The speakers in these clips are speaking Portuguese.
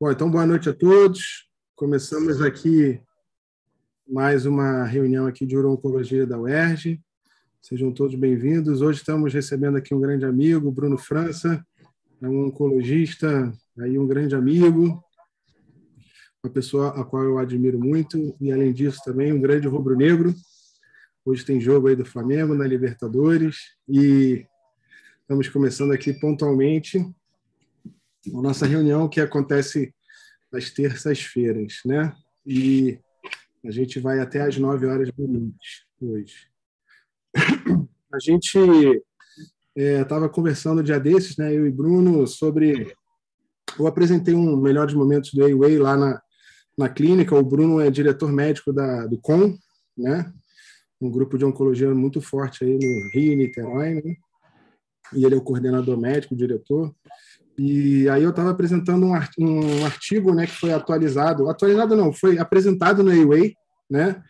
Bom, então boa noite a todos. Começamos aqui mais uma reunião aqui de Uro-Oncologia da UERJ. Sejam todos bem-vindos. Hoje estamos recebendo aqui um grande amigo, Bruno França, é um oncologista, aí um grande amigo, uma pessoa a qual eu admiro muito, e além disso também um grande rubro-negro. Hoje tem jogo aí do Flamengo na Libertadores e estamos começando aqui pontualmente a nossa reunião que acontece às terças-feiras, né? E a gente vai até às 9 horas da noite hoje. A gente estava conversando um dia desses, né, eu e Bruno, sobre... Eu apresentei um Melhores Momentos do A-Way lá na clínica. O Bruno é diretor médico do CON, né? Um grupo de oncologia muito forte aí no Rio e Niterói, né? E ele é o coordenador médico, o diretor. E aí eu estava apresentando um artigo, né, que foi atualizado não, foi apresentado no A-Way, né,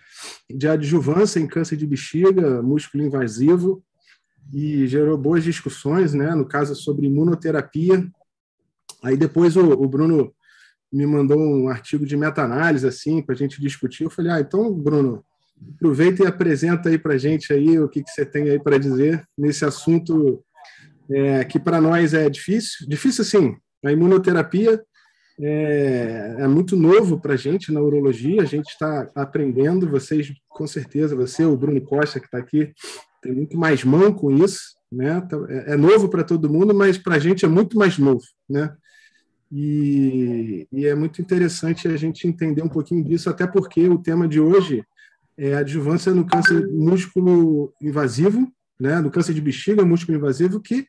de adjuvância em câncer de bexiga, músculo invasivo, e gerou boas discussões, né, no caso sobre imunoterapia. Aí depois o Bruno me mandou um artigo de meta-análise assim, para a gente discutir. Eu falei, então, Bruno, aproveita e apresenta aí para a gente aí o que você tem aí para dizer nesse assunto que para nós é difícil. Difícil, sim. A imunoterapia é muito novo para a gente na urologia, a gente está aprendendo, vocês, com certeza, você, o Bruno Costa, que está aqui, tem muito mais mão com isso, né? É novo para todo mundo, mas para a gente é muito mais novo, né? E é muito interessante a gente entender um pouquinho disso, até porque o tema de hoje é adjuvância no câncer músculo invasivo, né? No câncer de bexiga, músculo invasivo, que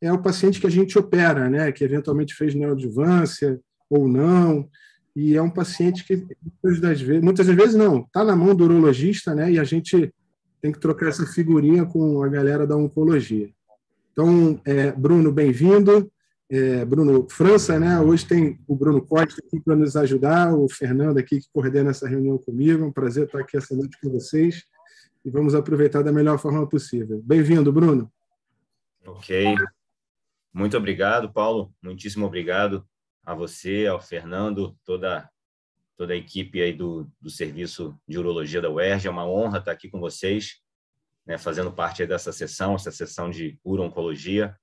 é o paciente que a gente opera, né? Que eventualmente fez neoadjuvância ou não, e é um paciente que muitas das vezes não, está na mão do urologista, né? E a gente tem que trocar essa figurinha com a galera da oncologia. Então, Bruno, bem-vindo. Bruno França, né? Hoje tem o Bruno Costa aqui para nos ajudar, o Fernando aqui que coordena essa reunião comigo. É um prazer estar aqui essa noite com vocês e vamos aproveitar da melhor forma possível. Bem-vindo, Bruno. Ok. Muito obrigado, Paulo. Muitíssimo obrigado a você, ao Fernando, toda a equipe aí do Serviço de Urologia da UERJ. É uma honra estar aqui com vocês, né, fazendo parte aí dessa sessão, essa sessão de uro-oncologia.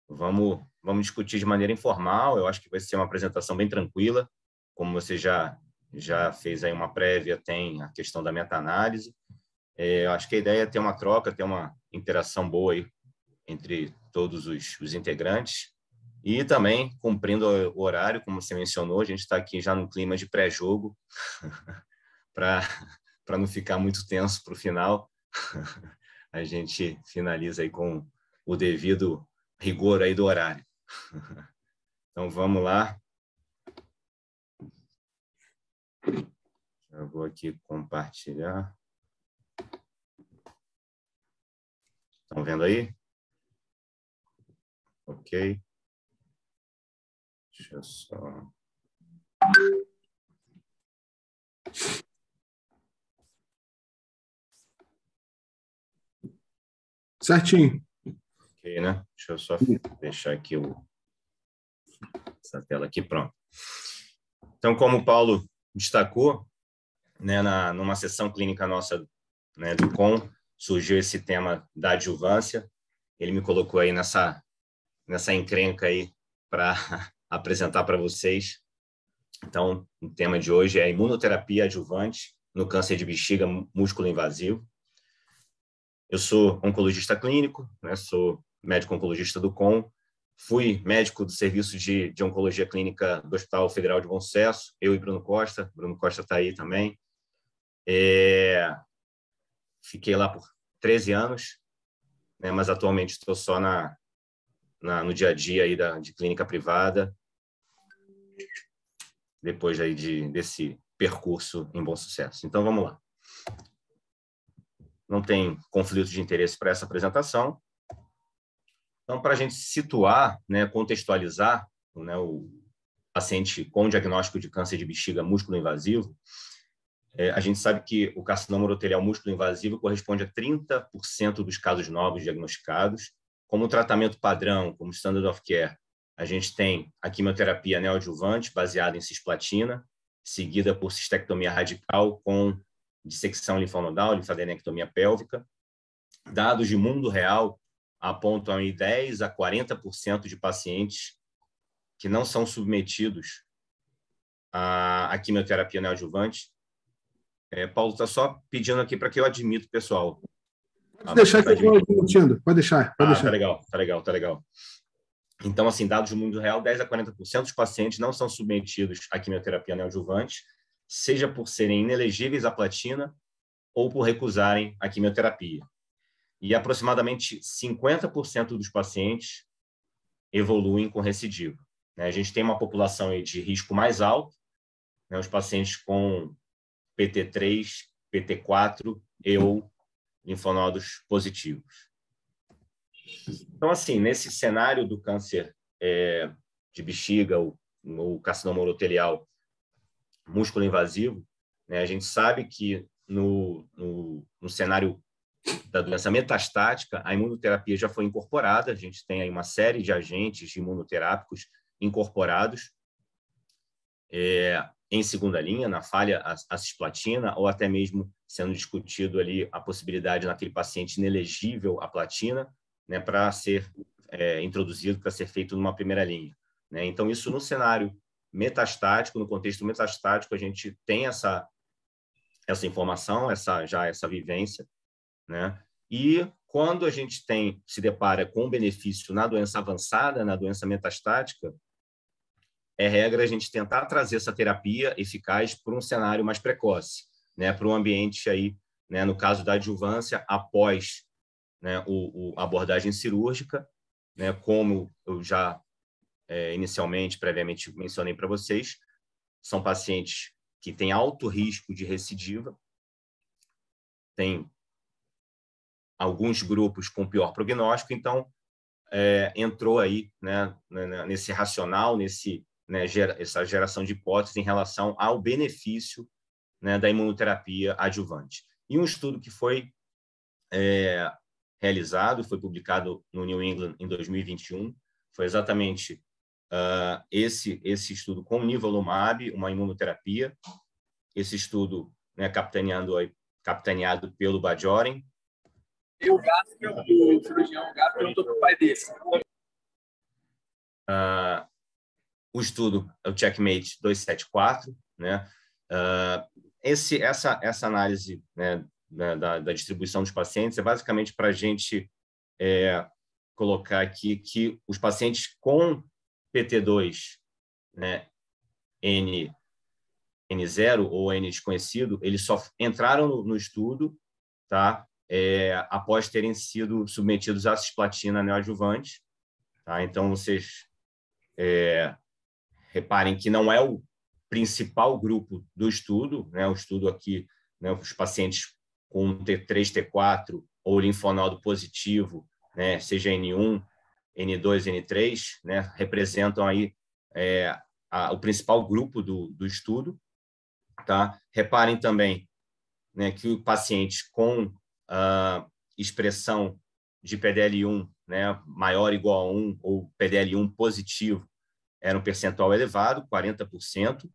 Vamos discutir de maneira informal. Eu acho que vai ser uma apresentação bem tranquila. Como você já fez aí uma prévia, tem a questão da meta-análise. Eu acho que a ideia é ter uma troca, ter uma interação boa aí entre todos os integrantes e também cumprindo o horário, como você mencionou, a gente está aqui já no clima de pré-jogo para não ficar muito tenso para o final. A gente finaliza aí com o devido rigor aí do horário. Então, vamos lá. Eu vou aqui compartilhar. Estão vendo aí? Ok. Deixa eu só... Certinho. Ok, né? Deixa eu só deixar aqui essa tela aqui, pronto. Então, como o Paulo destacou, né, numa sessão clínica nossa, né, do CON, surgiu esse tema da adjuvância. Ele me colocou aí nessa encrenca aí para apresentar para vocês. Então, o tema de hoje é imunoterapia adjuvante no câncer de bexiga músculo invasivo. Eu sou oncologista clínico, né, sou médico oncologista do CON, fui médico do serviço de oncologia clínica do Hospital Federal de Bom Sucesso, eu e Bruno Costa está aí também. Fiquei lá por 13 anos, né, mas atualmente estou só no dia a dia aí de clínica privada, depois aí desse percurso em Bom Sucesso. Então, vamos lá. Não tem conflito de interesse para essa apresentação. Então, para a gente situar, né, contextualizar, né, o paciente com diagnóstico de câncer de bexiga músculo invasivo, a gente sabe que o carcinoma urotelial músculo invasivo corresponde a 30% dos casos novos diagnosticados. Como tratamento padrão, como standard of care, a gente tem a quimioterapia neoadjuvante, baseada em cisplatina, seguida por cistectomia radical com dissecção linfonodal, linfadenectomia pélvica. Dados de mundo real apontam aí 10 a 40% de pacientes que não são submetidos à quimioterapia neoadjuvante. Paulo está só pedindo aqui para que eu admito, pessoal. Pode deixar que eu estou admitindo. Pode deixar. Tá legal. Então, assim, dados do mundo real, 10 a 40% dos pacientes não são submetidos à quimioterapia neoadjuvante, seja por serem inelegíveis à platina ou por recusarem a quimioterapia. E aproximadamente 50% dos pacientes evoluem com recidiva. A gente tem uma população aí de risco mais alto, os pacientes com PT3, PT4 e ou linfonodos positivos. Então, assim, nesse cenário do câncer de bexiga ou carcinoma urotelial músculo invasivo, a gente sabe que no cenário da doença metastática, a imunoterapia já foi incorporada, a gente tem aí uma série de agentes imunoterápicos incorporados em segunda linha, na falha a cisplatina, ou até mesmo sendo discutido ali a possibilidade naquele paciente inelegível à platina, para ser introduzido, para ser feito numa primeira linha. Então, isso no cenário metastático, no contexto metastático, a gente tem essa informação, essa vivência, E quando a gente se depara com benefício na doença avançada, na doença metastática, é regra a gente tentar trazer essa terapia eficaz para um cenário mais precoce, para um ambiente aí, no caso da adjuvância, após a abordagem cirúrgica, como eu já previamente mencionei para vocês, são pacientes que têm alto risco de recidiva, tem alguns grupos com pior prognóstico, então entrou aí nesse racional, essa geração de hipóteses em relação ao benefício da imunoterapia adjuvante. E um estudo que foi realizado, foi publicado no New England em 2021, foi exatamente esse estudo com nivolumab, uma imunoterapia. Esse estudo capitaneado pelo Bajorin. E o Gaspar, o cirurgião Gaspar, perguntou para o pai dele. O estudo é o Checkmate 274, essa análise da distribuição dos pacientes é basicamente para a gente colocar aqui que os pacientes com PT2, N0 ou N desconhecido, eles só entraram no estudo, tá? Após terem sido submetidos à cisplatina neoadjuvante. Tá? Então, vocês reparem que não é o principal grupo do estudo, o estudo aqui, os pacientes com T3, T4 ou linfonodo positivo, seja N1, N2, N3, representam aí o principal grupo do estudo. Tá? Reparem também que o paciente com expressão de PDL1 maior ou igual a 1 ou PDL1 positivo era um percentual elevado, 40%,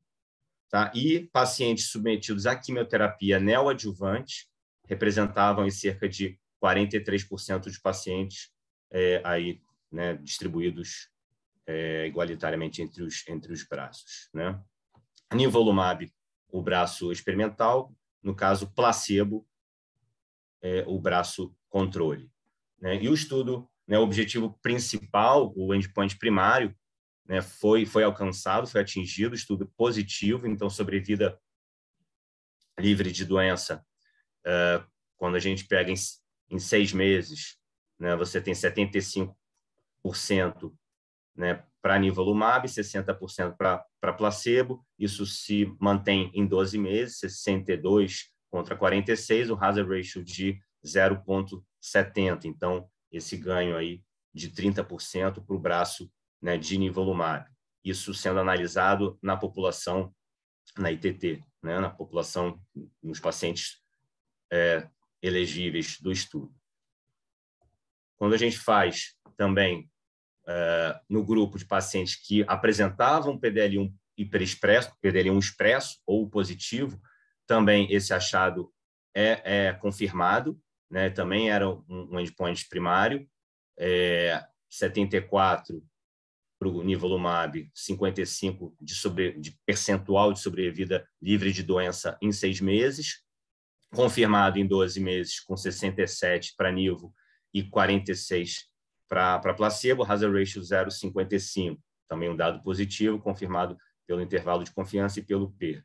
tá? E pacientes submetidos à quimioterapia neoadjuvante representavam cerca de 43% dos pacientes aí, distribuídos igualitariamente entre os braços. Nivolumab, o braço experimental, no caso placebo, o braço controle. E o estudo, o objetivo principal, o endpoint primário, foi alcançado, foi atingido, estudo positivo, então sobrevida livre de doença, quando a gente pega em 6 meses, você tem 75% para nivolumab, 60% para placebo, isso se mantém em 12 meses, 62 contra 46, o hazard ratio de 0,70. Então, esse ganho aí de 30% para o braço de nivolumab. Isso sendo analisado na população, na ITT, na população, nos pacientes elegíveis do estudo. Quando a gente faz também no grupo de pacientes que apresentavam PDL1 hiperexpresso, PDL1 expresso ou positivo, também esse achado é confirmado, né? Também era um endpoint primário, 74 para o nivolumab, 55 de percentual de sobrevida livre de doença em 6 meses, confirmado em 12 meses com 67 para nivo e 46 para placebo, hazard ratio 0,55, também um dado positivo, confirmado pelo intervalo de confiança e pelo P.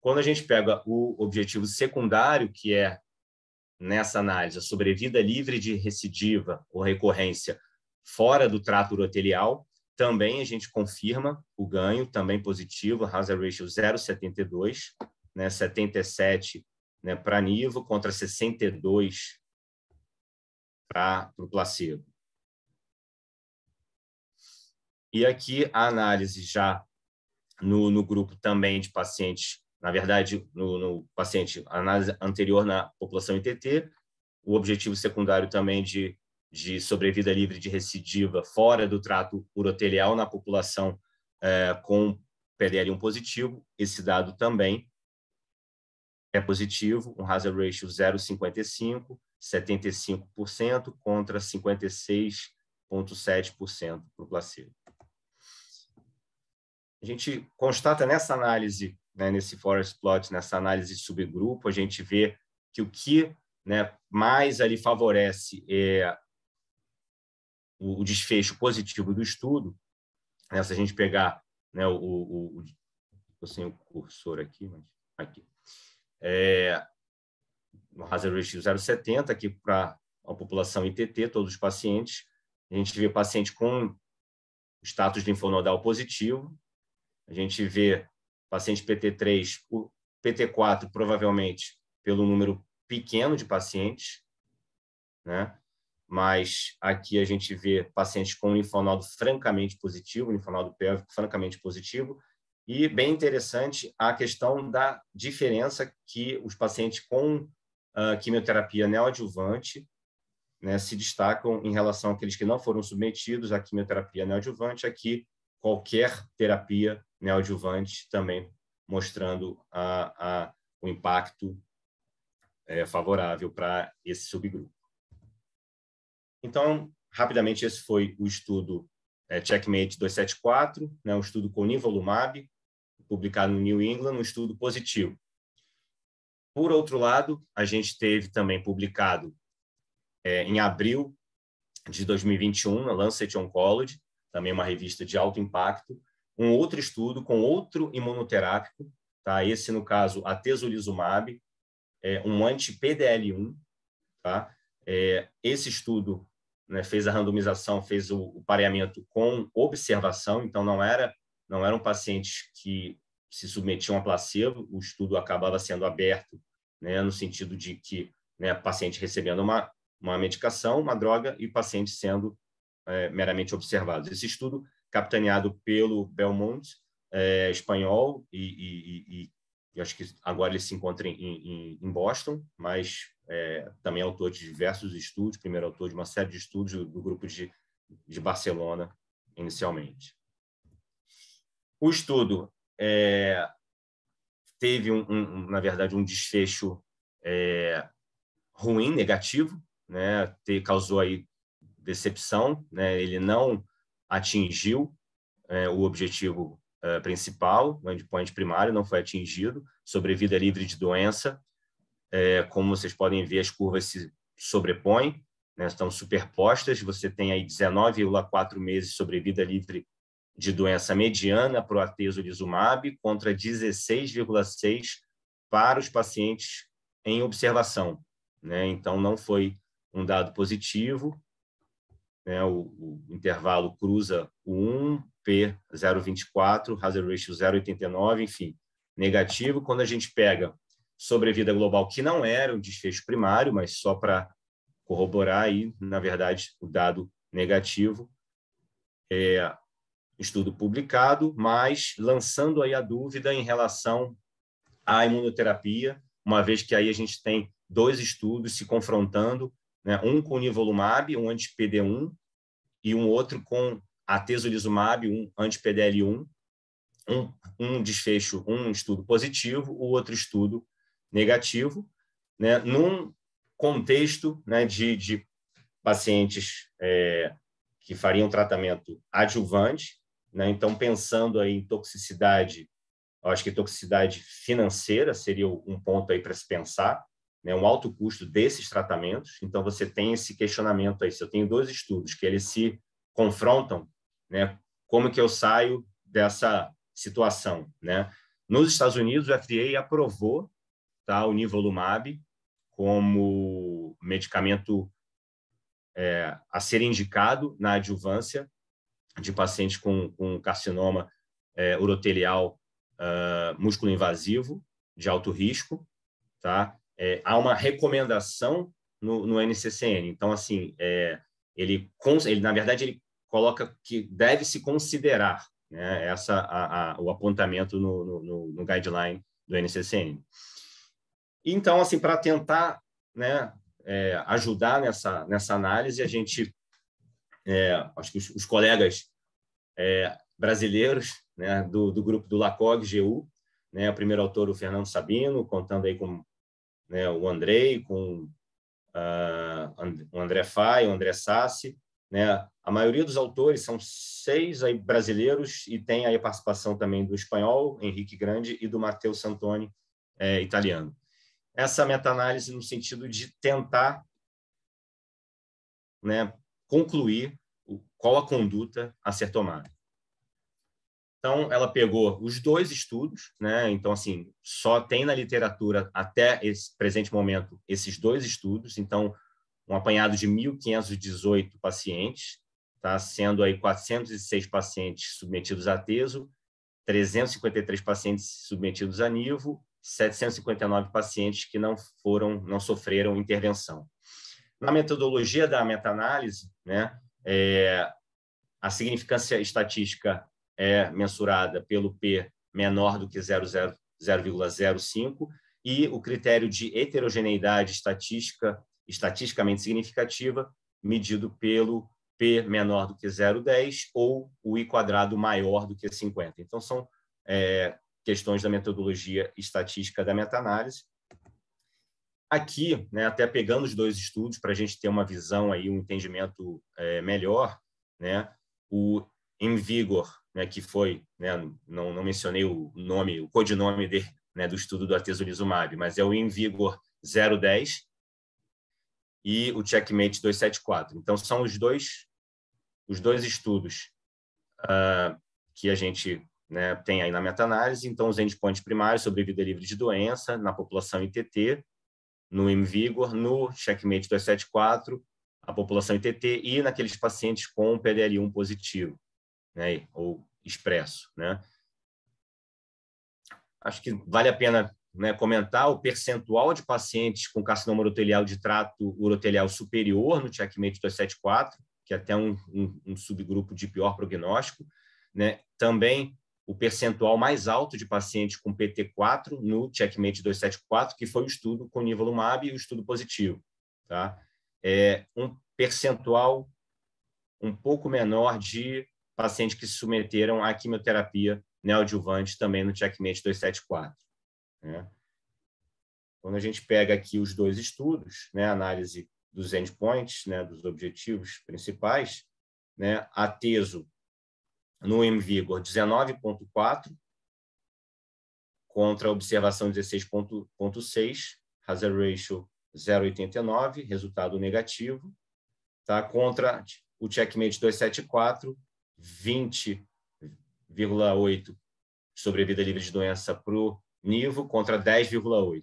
Quando a gente pega o objetivo secundário, que é, nessa análise, a sobrevida livre de recidiva ou recorrência fora do trato urotelial, também a gente confirma o ganho, também positivo, hazard ratio 0,72, né, 77, né, para nivo contra 62 para o placebo. E aqui a análise já no grupo também de pacientes, na verdade, no paciente, a análise anterior na população ITT, o objetivo secundário também de sobrevida livre de recidiva fora do trato urotelial na população com PDL1 positivo, esse dado também é positivo, um hazard ratio 0,55, 75% contra 56,7% para o placebo. A gente constata nessa análise, né, nesse forest plot, nessa análise de subgrupo, a gente vê que o que, né, mais ali favorece o desfecho positivo do estudo, né, se a gente pegar, né, eu sem o cursor aqui, mas aqui, no hazard ratio 0,70, aqui para a população ITT, todos os pacientes, a gente vê paciente com status linfonodal positivo, a gente vê paciente PT3, o PT4 provavelmente pelo número pequeno de pacientes, né? Mas aqui a gente vê pacientes com linfonodo francamente positivo, linfonodo pélvico francamente positivo, e bem interessante a questão da diferença que os pacientes com quimioterapia neoadjuvante, né, se destacam em relação àqueles que não foram submetidos à quimioterapia neoadjuvante, aqui qualquer terapia neoadjuvante também mostrando o impacto favorável para esse subgrupo. Então, rapidamente, esse foi o estudo Checkmate 274, né, um estudo com nivolumab, publicado no New England, um estudo positivo. Por outro lado, a gente teve também publicado em abril de 2021, na Lancet Oncology, também uma revista de alto impacto, um outro estudo com outro imunoterápico, tá? Esse, no caso, atezolizumab, um anti-PDL1. Tá? Esse estudo, né, fez a randomização, fez o pareamento com observação, então não eram pacientes que se submetiam a placebo, o estudo acabava sendo aberto, né, no sentido de que, né, paciente recebendo uma medicação, uma droga, e paciente sendo meramente observados. Esse estudo, capitaneado pelo Belmont, espanhol, e acho que agora ele se encontra em Boston, mas também é autor de diversos estudos, primeiro autor de uma série de estudos do grupo de Barcelona, inicialmente. O estudo teve, na verdade, um desfecho ruim, negativo, né? Causou aí decepção, né? Ele não atingiu o objetivo principal, o endpoint primário não foi atingido, sobrevida livre de doença. Como vocês podem ver, as curvas se sobrepõem, né? Estão superpostas, você tem aí 19,4 meses de sobrevida livre de doença mediana para o atezolizumab contra 16,6 para os pacientes em observação, né? Então, não foi um dado positivo, né? O intervalo cruza o 1, P 0,24, hazard ratio 0,89, enfim, negativo. Quando a gente pega sobrevida global, que não era um desfecho primário, mas só para corroborar aí, na verdade, o dado negativo, estudo publicado, mas lançando aí a dúvida em relação à imunoterapia, uma vez que aí a gente tem dois estudos se confrontando, né, um com nivolumab, um anti-PD1, e um outro com atezolizumab, um anti-PDL1, um desfecho, um estudo positivo, o outro estudo negativo, né, num contexto, né, de pacientes que fariam tratamento adjuvante, né, então pensando aí em toxicidade, eu acho que toxicidade financeira seria um ponto aí para se pensar, né, um alto custo desses tratamentos. Então você tem esse questionamento aí, se eu tenho 2 estudos que eles se confrontam, né, como que eu saio dessa situação, né? Nos Estados Unidos, o FDA aprovou, tá, o nivolumab como medicamento a ser indicado na adjuvância de pacientes com carcinoma urotelial músculo invasivo de alto risco, tá? Há uma recomendação no NCCN. Então, assim, ele na verdade ele coloca que deve se considerar, né, o apontamento no guideline do NCCN. Então, assim, para tentar, né, ajudar nessa análise, a gente, acho que os colegas brasileiros, né, do grupo do LACOG-GU, né, o primeiro autor, o Fernando Sabino, contando aí com, né, o Andrei, com o André Fay, o André Sassi, né? A maioria dos autores são 6 aí brasileiros e tem aí a participação também do espanhol, Henrique Grande, e do Matteo Santoni, italiano. Essa meta-análise no sentido de tentar, né, concluir qual a conduta a ser tomada. Então, ela pegou os 2 estudos, né? Então, assim, só tem na literatura, até esse presente momento, esses 2 estudos. Então, um apanhado de 1.518 pacientes, tá? Sendo aí 406 pacientes submetidos a atezo, 353 pacientes submetidos a nivo, 759 pacientes que não sofreram intervenção. Na metodologia da meta-análise, né, a significância estatística é mensurada pelo P menor do que 0,05 e o critério de heterogeneidade estatisticamente significativa medido pelo P menor do que 0,10 ou o I quadrado maior do que 50. Então, são questões da metodologia estatística da meta-análise. Aqui, né, até pegando os 2 estudos para a gente ter uma visão, aí, um entendimento melhor, né, o IMvigor, né, que foi, né, não mencionei o nome, o codinome dele, né, do estudo do atezolizumab, mas é o IMvigor 010 e o Checkmate 274. Então, são os dois estudos que a gente, né, tem aí na meta-análise. Então, os endpoints primários, sobrevida livre de doença na população ITT, no IMvigor, no Checkmate 274, a população ITT e naqueles pacientes com PDL1 positivo, né, ou expresso, né? Acho que vale a pena, né, comentar o percentual de pacientes com carcinoma urotelial de trato urotelial superior no Checkmate 274, que é até um subgrupo de pior prognóstico, né? Também o percentual mais alto de pacientes com PT4 no Checkmate 274, que foi o estudo com nivolumab e o estudo positivo, tá? Um percentual um pouco menor de pacientes que se submeteram à quimioterapia neoadjuvante também no Checkmate 274. Né? Quando a gente pega aqui os 2 estudos, né, análise dos endpoints, né, dos objetivos principais, né, atezo no IMvigor 19,4 contra a observação 16,6, hazard ratio 0,89, resultado negativo, tá? Contra o Checkmate 274, 20,8 sobrevida livre de doença para o nivo contra 10,8.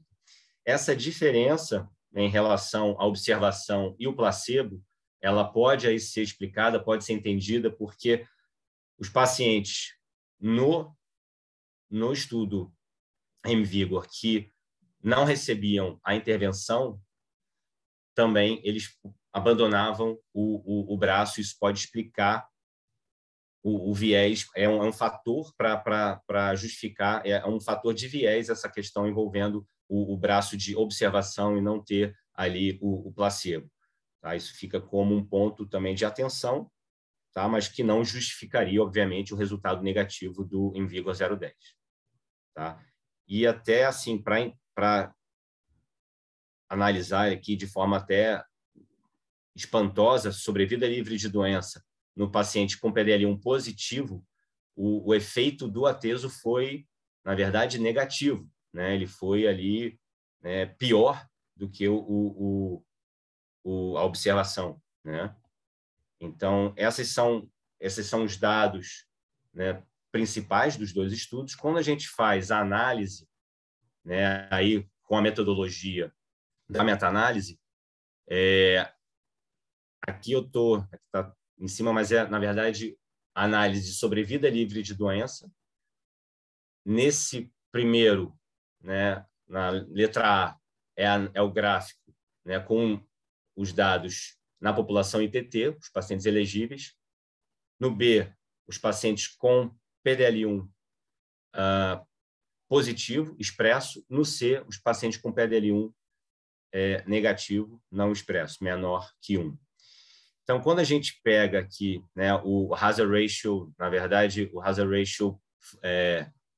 Essa diferença, né, em relação à observação e o placebo, ela pode aí ser explicada, pode ser entendida porque os pacientes no estudo IMvigor que não recebiam a intervenção, também eles abandonavam o braço. Isso pode explicar o viés, é um fator para justificar, é um fator de viés essa questão envolvendo o braço de observação e não ter ali o placebo. Tá? Isso fica como um ponto também de atenção. tá? Mas que não justificaria, obviamente, o resultado negativo do INVIGO a 0,10. Tá? E até, assim, para analisar aqui de forma até espantosa, sobrevida livre de doença no paciente com PDL1 positivo, o efeito do ateso foi, na verdade, negativo, né? Ele foi ali pior do que a observação, né? Então, esses são os dados, né, principais dos dois estudos. Quando a gente faz a análise, né, aí com a metodologia da meta-análise, aqui está em cima, mas na verdade, a análise de sobrevida livre de doença. Nesse primeiro, né, na letra A, é o gráfico, né, com os dados na população ITT, os pacientes elegíveis. No B, os pacientes com PDL1 positivo, expresso. No C, os pacientes com PDL1 negativo, não expresso, menor que 1. Então, quando a gente pega aqui, né, o hazard ratio, na verdade, o hazard ratio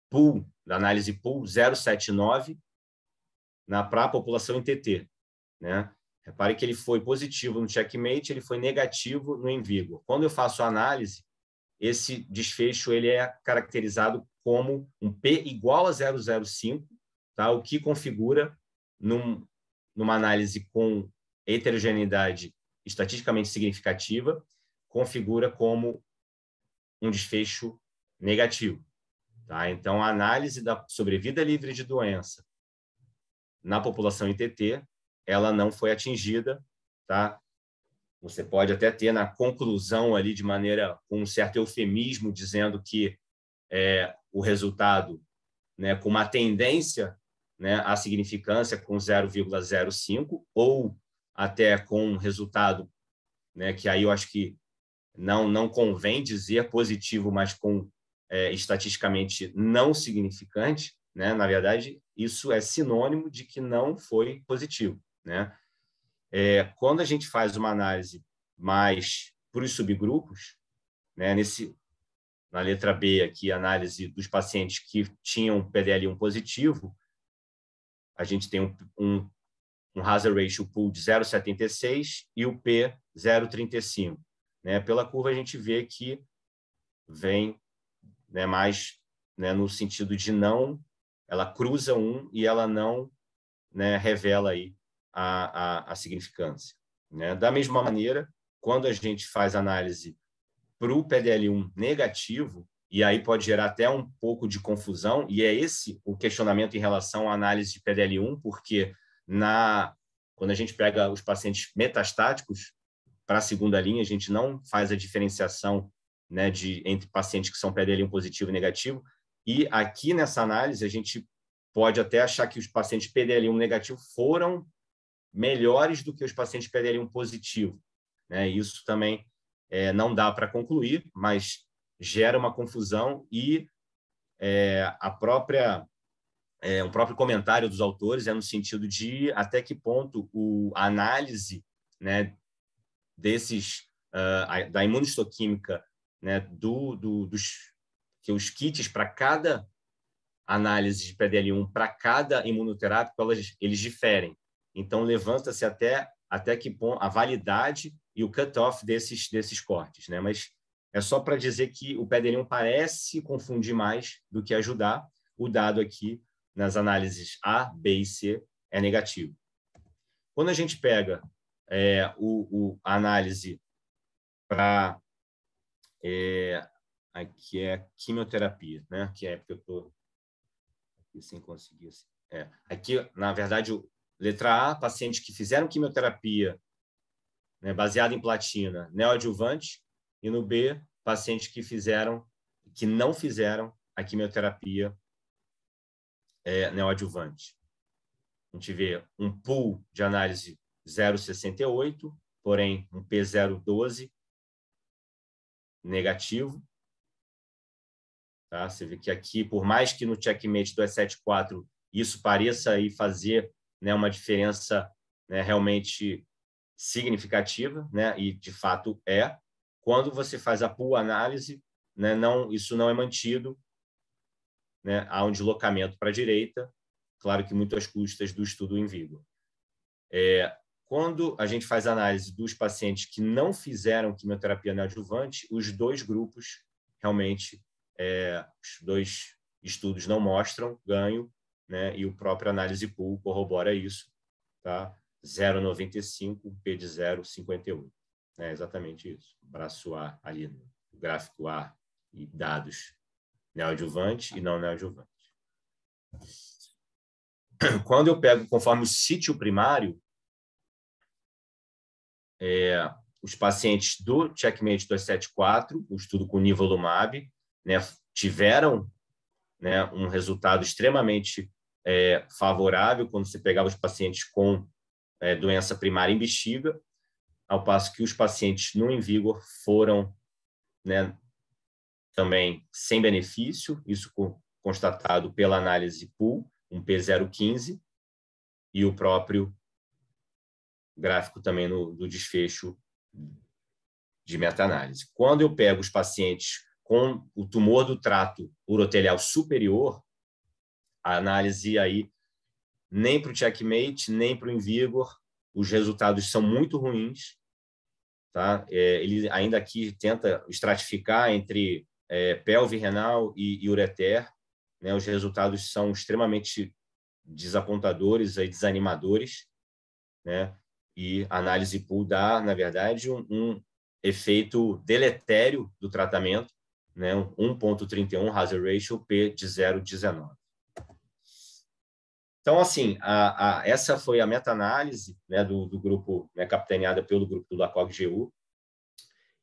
pool, da análise pool, 0,79 para a população ITT, né? Repare que ele foi positivo no checkmate, ele foi negativo no INVIGO. Quando eu faço a análise, esse desfecho ele é caracterizado como um P igual a 0,05, tá? O que configura, numa análise com heterogeneidade estatisticamente significativa, configura como um desfecho negativo. Tá? Então, a análise da sobrevida livre de doença na população ITT, ela não foi atingida, tá? Você pode até ter na conclusão ali de maneira com um certo eufemismo dizendo que o resultado, né, com uma tendência, né, à significância com 0,05 ou até com um resultado, né, que aí eu acho que não convém dizer positivo, mas com estatisticamente não significante, né? Na verdade, isso é sinônimo de que não foi positivo, né? Quando a gente faz uma análise mais para os subgrupos, né? Na letra B aqui, análise dos pacientes que tinham PDL1 positivo, a gente tem um hazard ratio pool de 0,76 e o P 0,35. Né? Pela curva, a gente vê que vem, né, mais, né, no sentido de ela cruza e ela não, né, revela aí a significância. Né? Da mesma maneira, quando a gente faz análise para o PDL1 negativo, e aí pode gerar até um pouco de confusão, e é esse o questionamento em relação à análise de PDL1, porque quando a gente pega os pacientes metastáticos para a segunda linha, a gente não faz a diferenciação, né, entre pacientes que são PDL1 positivo e negativo, e aqui nessa análise a gente pode até achar que os pacientes PDL1 negativo foram melhores do que os pacientes PDL1 positivo. Né? Isso também não dá para concluir, mas gera uma confusão e um próprio comentário dos autores no sentido de até que ponto a análise, né, da imunistoquímica, né, que os kits para cada análise de PDL1, para cada imunoterápico, eles diferem. Então, levanta-se até que ponto a validade e o cutoff desses cortes. Né? Mas é só para dizer que o PDL1 parece confundir mais do que ajudar. O dado aqui, nas análises A, B e C, é negativo. Quando a gente pega a análise para... aqui é quimioterapia, né? Que é porque eu estou aqui sem conseguir... Aqui, na verdade, letra A, pacientes que fizeram quimioterapia, né, baseada em platina, neoadjuvante, e no B, pacientes que não fizeram a quimioterapia neoadjuvante. A gente vê um pool de análise 0,68, porém um P0,12 negativo. Tá? Você vê que aqui, por mais que no checkmate do E74 isso pareça aí fazer, né, uma diferença, né, realmente significativa, né, e de fato Quando você faz a pool análise, né, isso não é mantido, né, há um deslocamento para a direita, claro que muito às custas do estudo in vigor. Quando a gente faz análise dos pacientes que não fizeram quimioterapia neoadjuvante, os dois grupos, realmente, os dois estudos não mostram ganho, né, e o próprio análise pool corrobora isso, tá? 0,95, P de 0,58. É exatamente isso. Braço A ali no gráfico A e dados neoadjuvante e não neoadjuvante. Quando eu pego conforme o sítio primário, os pacientes do Checkmate 274, o estudo com nivolumab, né, tiveram, né, um resultado extremamente favorável quando você pegava os pacientes com doença primária em bexiga, ao passo que os pacientes no InVigor foram, né, também sem benefício, isso constatado pela análise pool, um P015, e o próprio gráfico também do desfecho de meta-análise. Quando eu pego os pacientes com o tumor do trato urotelial superior, a análise aí, nem para o Checkmate, nem para o InVigor, os resultados são muito ruins. Tá? Ele ainda aqui tenta estratificar entre pelve renal e ureter, né? Os resultados são extremamente desapontadores, desanimadores, né? E a análise pool dá, na verdade, um efeito deletério do tratamento, né? 1,31 hazard ratio, P de 0,19. Então, assim, essa foi a meta-análise, né, do grupo, né, capitaneada pelo grupo do LACOG-GU.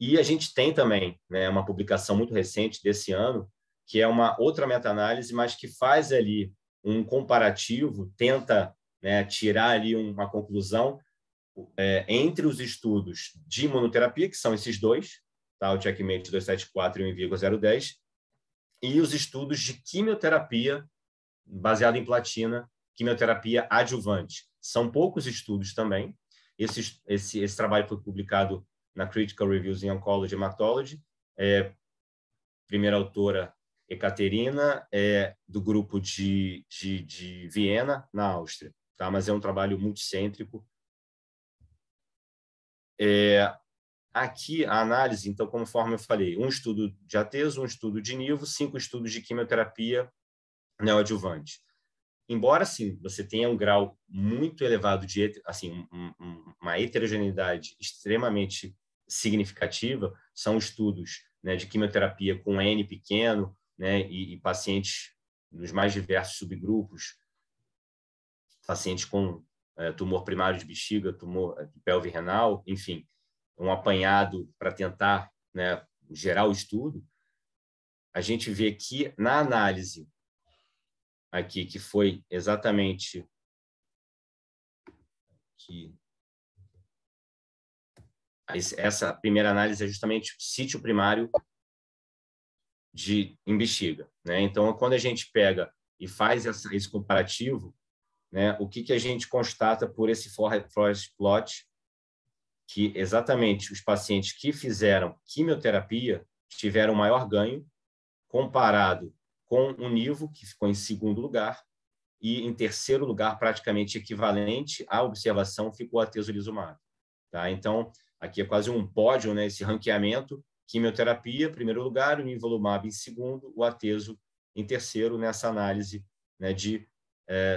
E a gente tem também, né, uma publicação muito recente desse ano, que é uma outra meta-análise, mas que faz ali um comparativo, tenta, né, tirar ali uma conclusão entre os estudos de imunoterapia, que são esses dois, tá, o Checkmate 274 e o InVigor 010, e os estudos de quimioterapia baseado em platina, quimioterapia adjuvante. São poucos estudos também. Esse trabalho foi publicado na Critical Reviews in Oncology and Hematology. Primeira autora, Ekaterina, do grupo de Viena, na Áustria. Tá? Mas é um trabalho multicêntrico. Aqui, a análise, então, conforme eu falei, um estudo de ateso, um estudo de nivo, 5 estudos de quimioterapia neoadjuvante. Embora, sim, você tenha um grau muito elevado de, assim, uma heterogeneidade extremamente significativa, são estudos, né, de quimioterapia com N pequeno, né, e pacientes nos mais diversos subgrupos, pacientes com tumor primário de bexiga, tumor de pelve renal, enfim, um apanhado para tentar, né, gerar o estudo. A gente vê que, na análise aqui, que foi exatamente que essa primeira análise é justamente o sítio primário em bexiga, né? Então, quando a gente pega e faz esse comparativo, né, o que a gente constata por esse forest plot, que exatamente os pacientes que fizeram quimioterapia tiveram maior ganho comparado com o nivo, que ficou em segundo lugar, e em terceiro lugar, praticamente equivalente à observação, ficou a atezolizumab. Tá? Então, aqui é quase um pódio, né, esse ranqueamento: quimioterapia, primeiro lugar, o nivolumab em segundo, o atezo em terceiro, nessa análise, né, de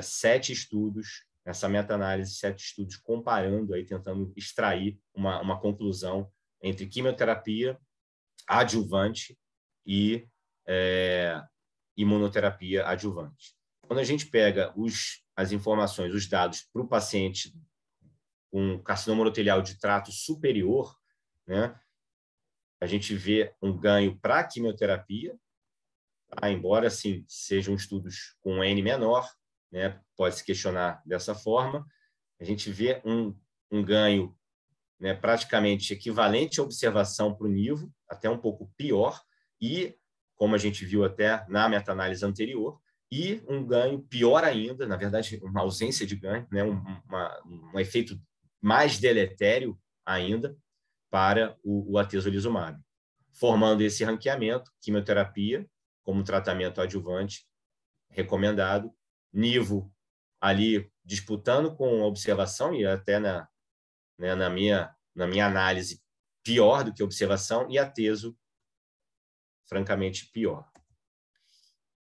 7 estudos, nessa meta-análise, 7 estudos comparando, aí, tentando extrair uma conclusão entre quimioterapia adjuvante e imunoterapia adjuvante. Quando a gente pega as informações, os dados para o paciente com carcinoma urotelial de trato superior, né, a gente vê um ganho para a quimioterapia, tá? Embora, assim, sejam estudos com N menor, né, pode se questionar dessa forma, a gente vê um ganho, né, praticamente equivalente à observação para o nivo, até um pouco pior, e, como a gente viu até na meta-análise anterior, e um ganho pior ainda, na verdade, uma ausência de ganho, né, um efeito mais deletério ainda, para o atezolizumab, formando esse ranqueamento: quimioterapia como tratamento adjuvante recomendado, nivo ali disputando com observação, e até na minha análise pior do que observação, e atezo francamente pior.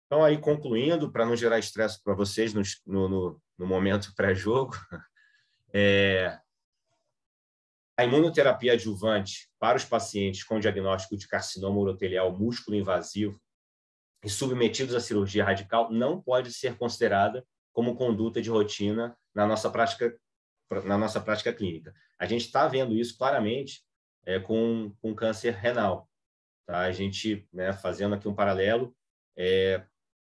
Então, aí concluindo, para não gerar estresse para vocês no momento pré-jogo, a imunoterapia adjuvante para os pacientes com diagnóstico de carcinoma urotelial músculo invasivo e submetidos à cirurgia radical não pode ser considerada como conduta de rotina na nossa prática clínica. A gente está vendo isso claramente com câncer renal. Tá? A gente, fazendo aqui um paralelo,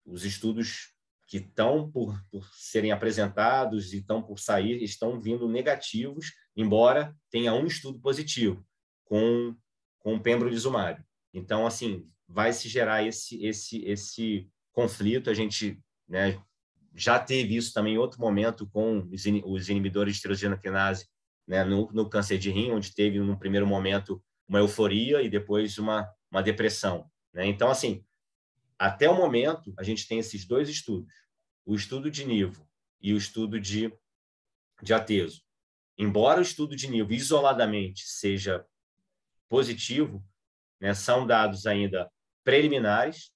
os estudos que estão por serem apresentados e estão por sair estão vindo negativos, embora tenha um estudo positivo com pembrolizumab. Então, assim, vai se gerar esse conflito. A gente já teve isso também em outro momento com os inibidores de tirosina quinase, no câncer de rim, onde teve, no primeiro momento, uma euforia e depois uma depressão. Então, assim, até o momento, a gente tem esses dois estudos, o estudo de nivo e o estudo de atezo. Embora o estudo de nivo isoladamente seja positivo, são dados ainda preliminares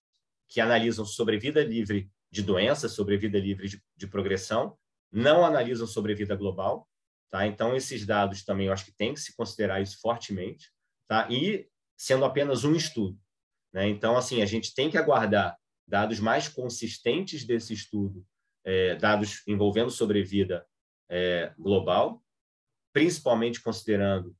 que analisam sobrevida livre de doença, sobrevida livre de progressão, não analisam sobrevida global. Tá? Então, esses dados também eu acho que tem que se considerar isso fortemente, tá? E sendo apenas um estudo. Então, assim, a gente tem que aguardar dados mais consistentes desse estudo, dados envolvendo sobrevida global, principalmente considerando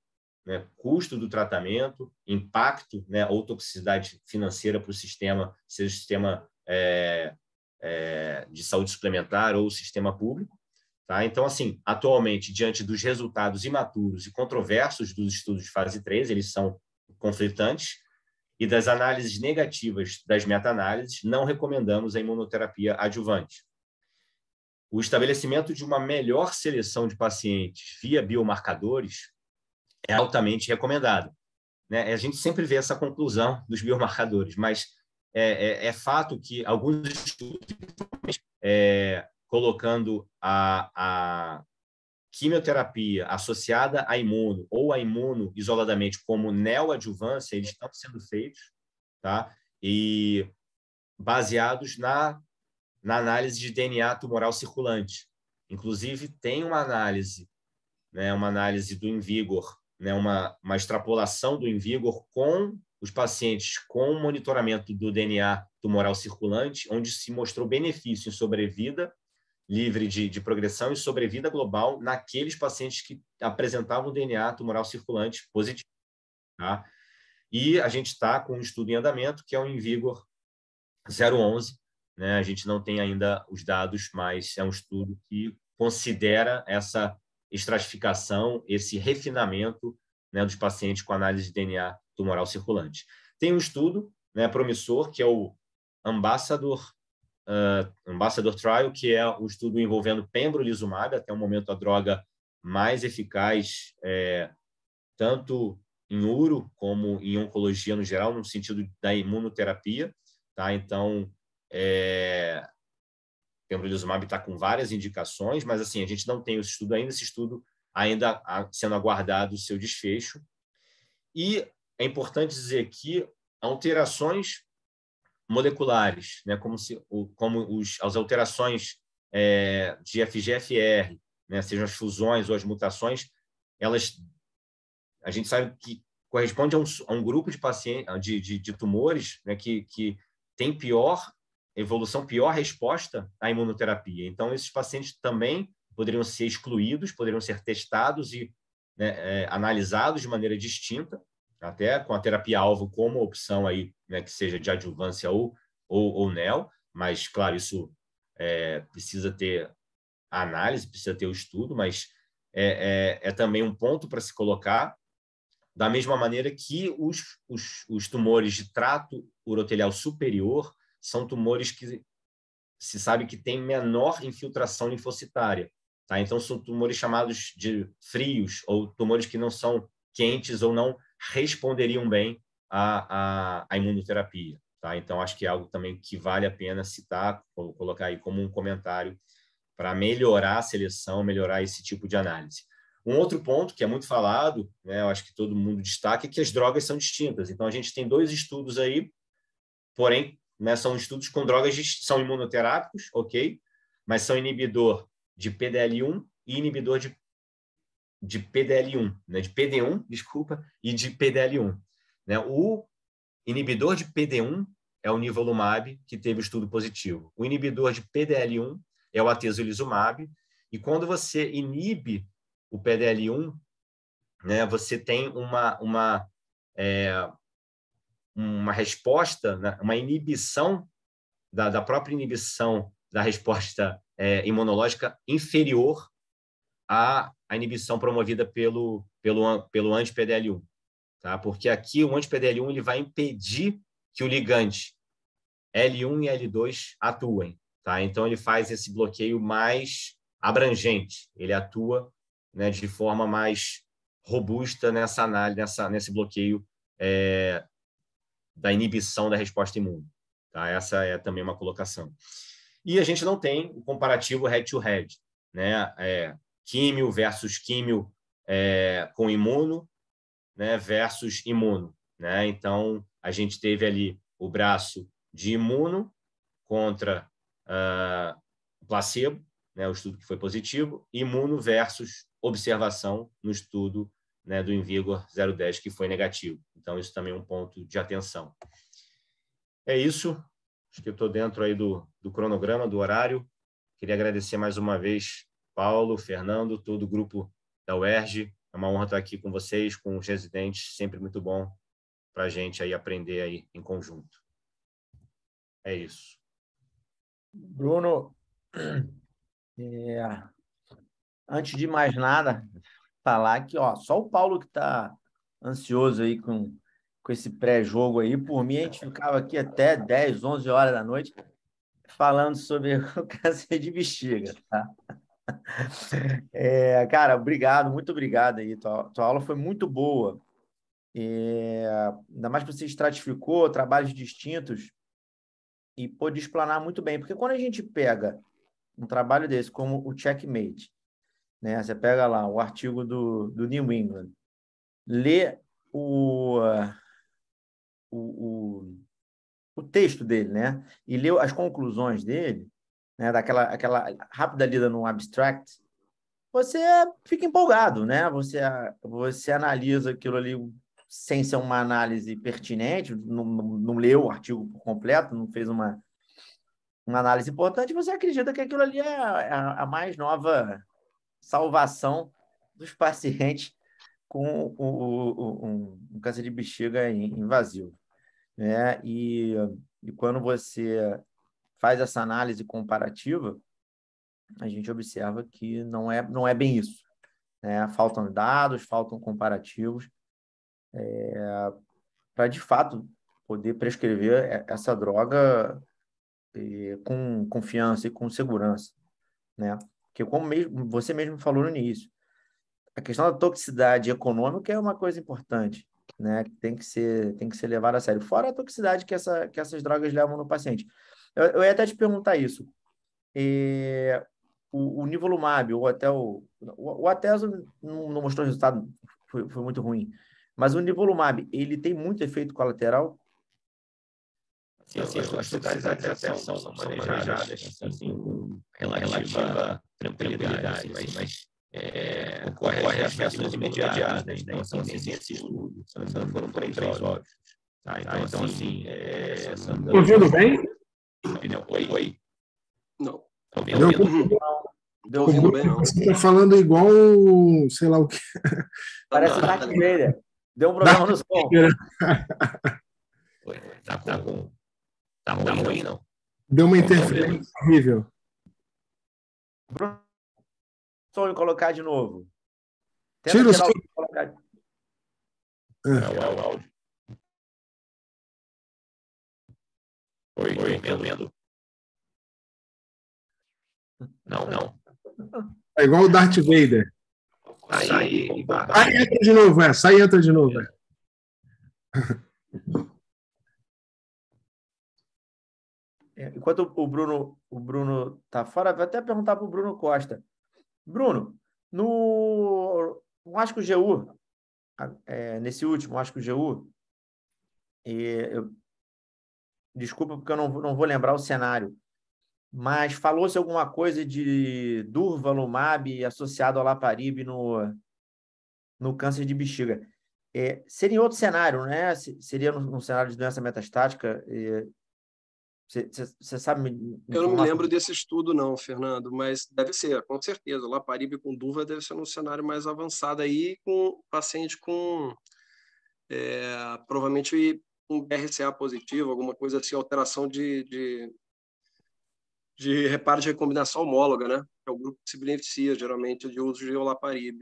custo do tratamento, impacto, ou toxicidade financeira para o sistema, seja o sistema de saúde suplementar ou o sistema público. Tá? Então, assim, atualmente, diante dos resultados imaturos e controversos dos estudos de fase 3, eles são conflitantes, e das análises negativas das meta-análises, não recomendamos a imunoterapia adjuvante. O estabelecimento de uma melhor seleção de pacientes via biomarcadores é altamente recomendado. A gente sempre vê essa conclusão dos biomarcadores, mas é fato que alguns estudos colocando a quimioterapia associada à imuno ou a imuno isoladamente como neoadjuvância, eles estão sendo feitos, tá? E baseados na análise de DNA tumoral circulante. Inclusive, tem uma análise do InVigor, uma extrapolação do InVigor com os pacientes com monitoramento do DNA tumoral circulante, onde se mostrou benefício em sobrevida livre de progressão e sobrevida global naqueles pacientes que apresentavam DNA tumoral circulante positivo. Tá? E a gente está com um estudo em andamento, que é o InVigor 011. A gente não tem ainda os dados, mas é um estudo que considera essa estratificação, esse refinamento dos pacientes com análise de DNA tumoral circulante. Tem um estudo promissor, que é o Ambassador Trial, que é um estudo envolvendo pembrolizumab, até o momento a droga mais eficaz, tanto em uro como em oncologia no geral, no sentido da imunoterapia. Tá? Então, pembrolizumab está com várias indicações, mas assim, a gente não tem esse estudo ainda sendo aguardado o seu desfecho. E é importante dizer que alterações moleculares, como as alterações de FGFR, sejam as fusões ou as mutações, a gente sabe que corresponde a um grupo de pacientes, de tumores, que tem pior evolução, pior resposta à imunoterapia. Então, esses pacientes também poderiam ser excluídos, poderiam ser testados e analisados de maneira distinta, até com a terapia-alvo como opção aí, que seja de adjuvância ou neo, mas, claro, isso precisa ter a análise, precisa ter o estudo, mas é também um ponto para se colocar, da mesma maneira que os tumores de trato urotelial superior são tumores que se sabe que têm menor infiltração linfocitária. Tá? Então, são tumores chamados de frios, ou tumores que não são quentes ou não responderiam bem à imunoterapia. Tá? Então, acho que é algo também que vale a pena citar, ou colocar aí como um comentário para melhorar a seleção, melhorar esse tipo de análise. Um outro ponto que é muito falado, né, eu acho que todo mundo destaca, é que as drogas são distintas. Então, a gente tem 2 estudos aí, porém, né, são estudos com drogas que são imunoterápicos, ok? Mas são inibidor de PDL1 e inibidor de PDL1, né, de PD1, desculpa, e de PDL1. Né? O inibidor de PD1 é o nivolumab, que teve estudo positivo. O inibidor de PDL1 é o atezolizumab, e quando você inibe o PDL1, né, você tem uma resposta, né, uma inibição da própria inibição da resposta imunológica inferior à inibição promovida pelo anti-PDL1. Tá? Porque aqui o anti-PDL1 ele vai impedir que o ligante L1 e L2 atuem. Tá? Então, ele faz esse bloqueio mais abrangente. Ele atua, né, de forma mais robusta nessa análise, nesse bloqueio da inibição da resposta imune. Tá? Essa é também uma colocação. E a gente não tem o comparativo head-to-head, né? Químio versus químio com imuno, né, versus imuno. Né? Então, a gente teve ali o braço de imuno contra placebo, né, o estudo que foi positivo, imuno versus observação no estudo, né, do Invigor 010, que foi negativo. Então, isso também é um ponto de atenção. É isso. Acho que eu estou dentro aí do cronograma, do horário. Queria agradecer mais uma vez Paulo, Fernando, todo o grupo da UERJ. É uma honra estar aqui com vocês, com os residentes. Sempre muito bom para a gente aí aprender aí em conjunto. É isso. Bruno, antes de mais nada, falar que só o Paulo que está ansioso aí com esse pré-jogo aí. Por mim, a gente ficava aqui até 10, 11 horas da noite falando sobre o câncer de bexiga, tá? Cara, obrigado, muito obrigado aí. Tua aula foi muito boa. Ainda mais que você estratificou trabalhos distintos e pôde explanar muito bem. Porque quando a gente pega um trabalho desse, como o Checkmate, né? Você pega lá o artigo do New England, lê o texto dele, né? E lê as conclusões dele, né? Aquela rápida lida no abstract, você fica empolgado, né? Você analisa aquilo ali sem ser uma análise pertinente, não leu o artigo por completo, não fez uma análise importante, você acredita que aquilo ali é a mais nova salvação dos pacientes com um câncer de bexiga invasivo, né? E quando você faz essa análise comparativa, a gente observa que não é bem isso, né? Faltam dados, faltam comparativos para, de fato, poder prescrever essa droga com confiança e com segurança, né? Porque, como você mesmo falou no início, a questão da toxicidade econômica é uma coisa importante, né? Tem que ser levada a sério. Fora a toxicidade que essas drogas levam no paciente. Eu ia até te perguntar isso. O nivolumab, ou até o atezo não mostrou resultado, foi muito ruim. Mas o nivolumab, ele tem muito efeito colateral? Sim, as toxicidades até são manejadas assim, com relativa tranquilidade, mas ocorre as reações imediatas, né? Então, assim, nesse estudo, foram 3 óbitos. Tá? Então, assim... Ouvindo bem? Oi? Não. Deu ouvindo bem, não. Você está falando igual, sei lá o que. Parece Darth Vader. Deu um problema no som. Tá ruim, não? Deu uma interferência horrível. Som e colocar de novo. Tira o som. É o áudio. Oi, vendo. Não. É igual o Darth Vader. Sai e barra. Sai e entra de novo, sai e entra de novo. Enquanto o Bruno tá fora, vou até perguntar para o Bruno Costa. Bruno, no Acho que o GU, nesse último Acho que o GU, desculpa porque eu não vou lembrar o cenário, mas falou-se alguma coisa de Durvalumab associado ao Olaparib no câncer de bexiga. Seria em outro cenário, né? Seria no cenário de doença metastática. Você sabe me Eu não me lembro desse estudo, não, Fernando, mas deve ser, com certeza. Olaparib com Durva deve ser num cenário mais avançado aí, com paciente com provavelmente um BRCA positivo, alguma coisa assim, alteração de reparo de recombinação homóloga, né? Que é o grupo que se beneficia, geralmente, de uso de Olaparib.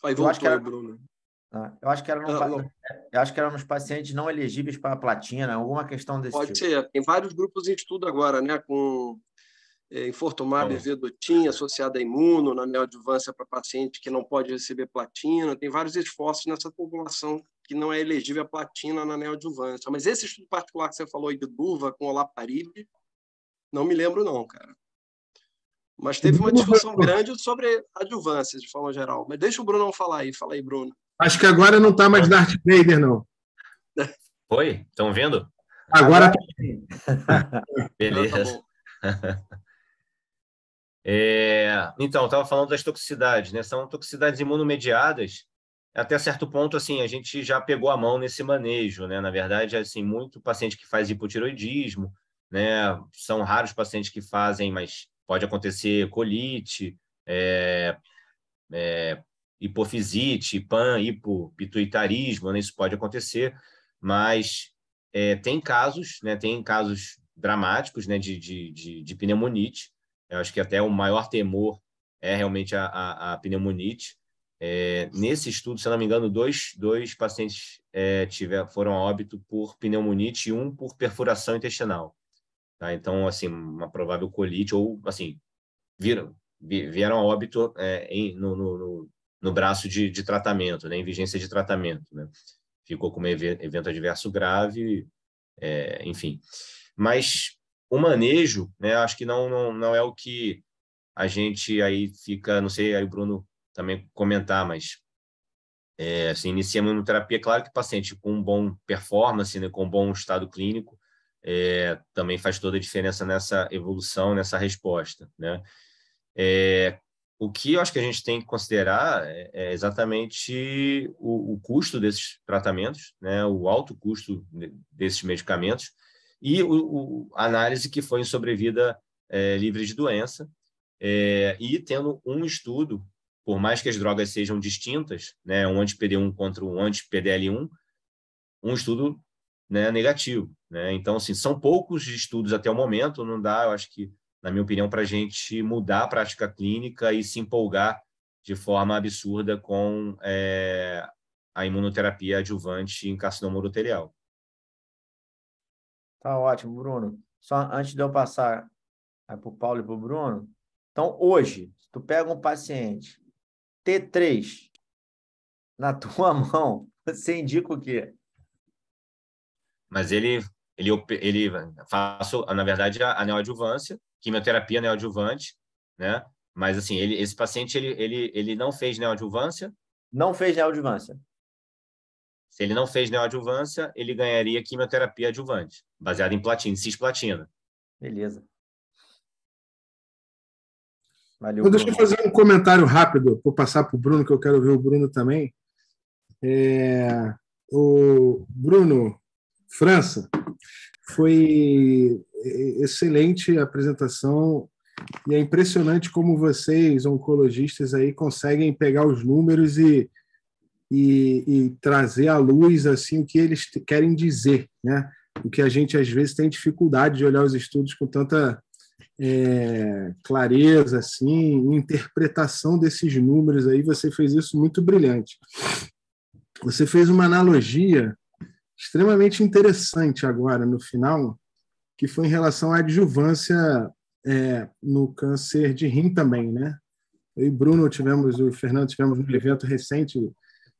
Aí voltou, Bruno. Eu acho que era nos pacientes não elegíveis para a platina, alguma questão desse Pode tipo. ser. Tem vários grupos em estudo agora, né? Com Infortumab vedotin associado a imuno, na neoadjuvância para paciente que não pode receber platina. Tem vários esforços nessa população que não é elegível a platina na neoadjuvância. Mas esse estudo particular que você falou aí de Durva com Olaparib, não me lembro não, cara. Mas teve uma discussão grande sobre adjuvâncias, de forma geral. Mas deixa o Bruno falar aí. Fala aí, Bruno. Acho que agora não está mais Darth Vader, não. Foi? Estão vendo? Agora beleza. Então, eu estava falando das toxicidades, né? São toxicidades imunomediadas. Até certo ponto, assim, a gente já pegou a mão nesse manejo, né? Na verdade, assim, muito paciente que faz hipotiroidismo, né? São raros pacientes que fazem, mas pode acontecer colite, hipofisite, hipopituitarismo, né? Isso pode acontecer, mas tem casos, né? Tem casos dramáticos, né? de pneumonite. Eu acho que até o maior temor é realmente a pneumonite. Nesse estudo, se eu não me engano, dois pacientes foram a óbito por pneumonite e um por perfuração intestinal. Tá? Então, assim, uma provável colite, ou assim, vieram a óbito no braço de tratamento, né? Em vigência de tratamento. Né? Ficou com um evento adverso grave, enfim. Mas o manejo, né? Acho que não é o que a gente aí fica, não sei, aí o Bruno também comentar, mas assim, inicia a imunoterapia, claro que o paciente com bom performance, né, com bom estado clínico, também faz toda a diferença nessa evolução, nessa resposta, né? O que eu acho que a gente tem que considerar é exatamente o custo desses tratamentos, né? O alto custo desses medicamentos e a análise que foi em sobrevida livre de doença, e tendo um estudo, por mais que as drogas sejam distintas, né? Um anti-PD1 contra um anti-PDL1, um estudo, né, negativo. Né? Então, assim, são poucos estudos até o momento, não dá, eu acho que, na minha opinião, para a gente mudar a prática clínica e se empolgar de forma absurda com a imunoterapia adjuvante em carcinoma uroterial. Tá ótimo, Bruno. Só antes de eu passar para o Paulo e para o Bruno, então, hoje, se tu pega um paciente T3 na tua mão, você indica o quê? Mas ele faço, na verdade, a neoadjuvância, quimioterapia neoadjuvante, né? Mas, assim, esse paciente, ele não fez neoadjuvância. Não fez neoadjuvância. Se ele não fez neoadjuvância, ele ganharia quimioterapia adjuvante, baseada em platina, cisplatina. Beleza. Valeu, Então, deixa eu fazer um comentário rápido, vou passar para o Bruno, que eu quero ver o Bruno também. O Bruno França, foi excelente a apresentação e é impressionante como vocês, oncologistas, aí conseguem pegar os números e trazer à luz assim, o que eles querem dizer, né? O que a gente, às vezes, tem dificuldade de olhar os estudos com tanta clareza, assim, interpretação desses números aí, você fez isso muito brilhante. Você fez uma analogia extremamente interessante agora, no final, que foi em relação à adjuvância no câncer de rim também, né? Eu e o Fernando tivemos um evento recente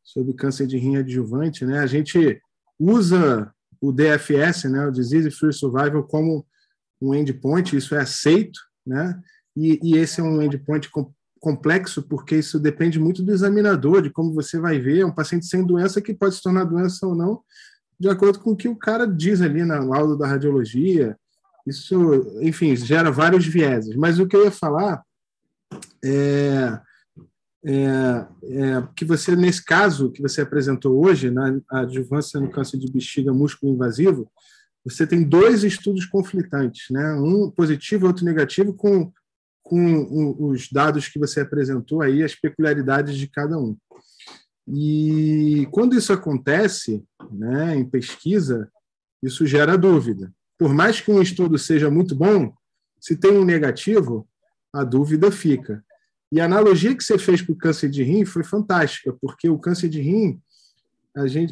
sobre câncer de rim adjuvante, né? A gente usa o DFS, né, o Disease Free Survival, como um endpoint, isso é aceito, né? E esse é um endpoint complexo, porque isso depende muito do examinador, de como você vai ver. É um paciente sem doença que pode se tornar doença ou não, de acordo com o que o cara diz ali no laudo da radiologia. Isso, enfim, gera vários vieses. Mas o que eu ia falar que você, nesse caso que você apresentou hoje, na adjuvância no câncer de bexiga músculo invasivo, você tem 2 estudos conflitantes, né? Um positivo e outro negativo, com os dados que você apresentou aí, as peculiaridades de cada um. E quando isso acontece, né, em pesquisa, isso gera dúvida. Por mais que um estudo seja muito bom, se tem um negativo, a dúvida fica. E a analogia que você fez para o câncer de rim foi fantástica, porque o câncer de rim,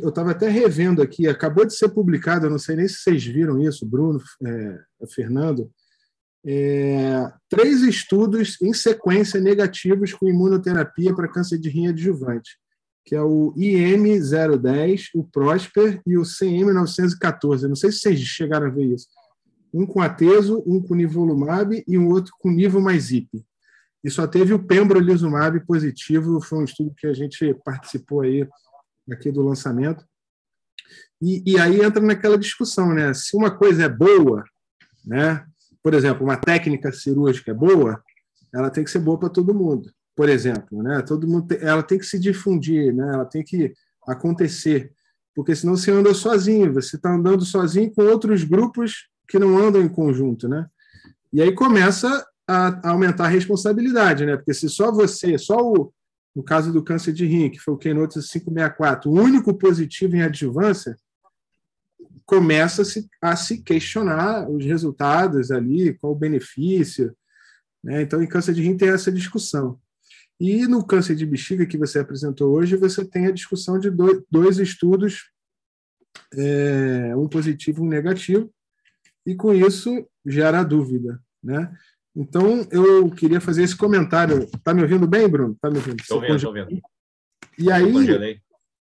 eu estava até revendo aqui, acabou de ser publicado, eu não sei nem se vocês viram isso, Bruno, Fernando, 3 estudos em sequência negativos com imunoterapia para câncer de rim adjuvante, que é o IM010, o Prosper e o CM914. Não sei se vocês chegaram a ver isso. Um com atezo, um com nivolumab e um outro com nivo mais IP. E só teve o pembrolizumab positivo, foi um estudo que a gente participou aí aqui do lançamento. E aí entra naquela discussão, né? Se uma coisa é boa, né? Por exemplo, uma técnica cirúrgica é boa, ela tem que ser boa para todo mundo. Por exemplo, né? Todo mundo ela tem que se difundir, né? Ela tem que acontecer, porque senão você anda sozinho, você está andando sozinho com outros grupos que não andam em conjunto, né? E aí começa a aumentar a responsabilidade, né? Porque se só você, no caso do câncer de rim, que foi o Keynote 564, o único positivo em adjuvância, começa a se questionar os resultados ali, qual o benefício, né? Então, em câncer de rim tem essa discussão. E no câncer de bexiga que você apresentou hoje, você tem a discussão de 2 estudos, um positivo e um negativo, e com isso gera dúvida, né? Então, eu queria fazer esse comentário. Está me ouvindo bem, Bruno? Está me ouvindo? Estou ouvindo. E aí,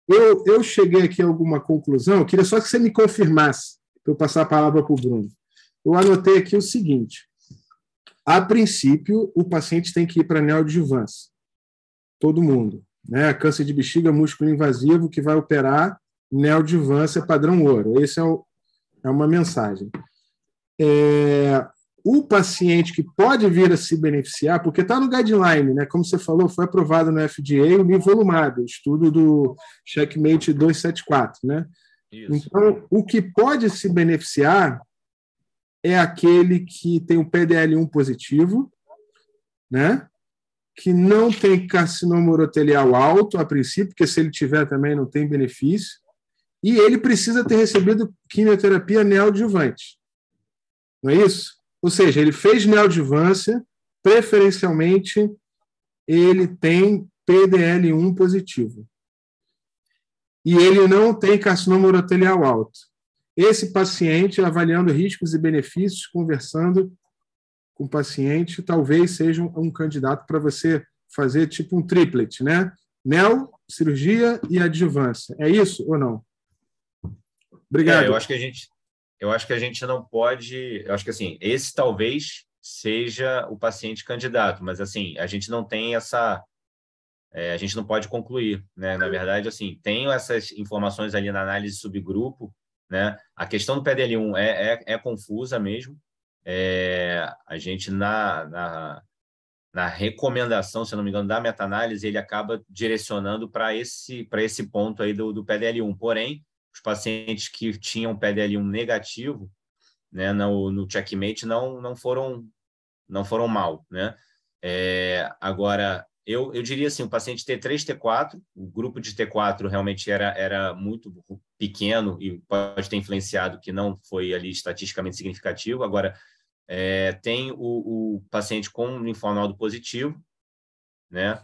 eu cheguei aqui a alguma conclusão. Eu queria só que você me confirmasse, para eu passar a palavra para o Bruno. Eu anotei aqui o seguinte. A princípio, o paciente tem que ir para a neoadjuvância. Todo mundo. Né? Câncer de bexiga, músculo invasivo, que vai operar neoadjuvância padrão ouro. Essa é uma mensagem. O paciente que pode vir a se beneficiar, porque está no guideline, né? Como você falou, foi aprovado no FDA o nivolumab, o estudo do Checkmate 274, né? Isso. Então, o que pode se beneficiar é aquele que tem o PDL1 positivo, né? Que não tem carcinoma urotelial alto, a princípio, porque se ele tiver também não tem benefício, e ele precisa ter recebido quimioterapia neoadjuvante. Não é isso? Ou seja, ele fez neoadjuvância, preferencialmente ele tem PDL1 positivo. E ele não tem carcinoma urotelial alto. Esse paciente, avaliando riscos e benefícios, conversando com o paciente, talvez seja um candidato para você fazer tipo um triplet, né? Neo, cirurgia e adjuvância. É isso ou não? Obrigado. Eu acho que a gente não pode... Eu acho que, assim, esse talvez seja o paciente candidato, mas, assim, a gente não tem essa... a gente não pode concluir, né? Na verdade, assim, tenho essas informações ali na análise subgrupo, né? A questão do PDL1 é confusa mesmo. A gente, na recomendação, se não me engano, da meta-análise, ele acaba direcionando para esse ponto aí do PDL1. Porém, os pacientes que tinham PDL1 negativo, né, no checkmate não foram mal, né? Agora, eu diria assim, o paciente T3, T4, o grupo de T4 realmente era muito pequeno e pode ter influenciado que não foi ali estatisticamente significativo. Agora, tem o paciente com linfonodo positivo, né?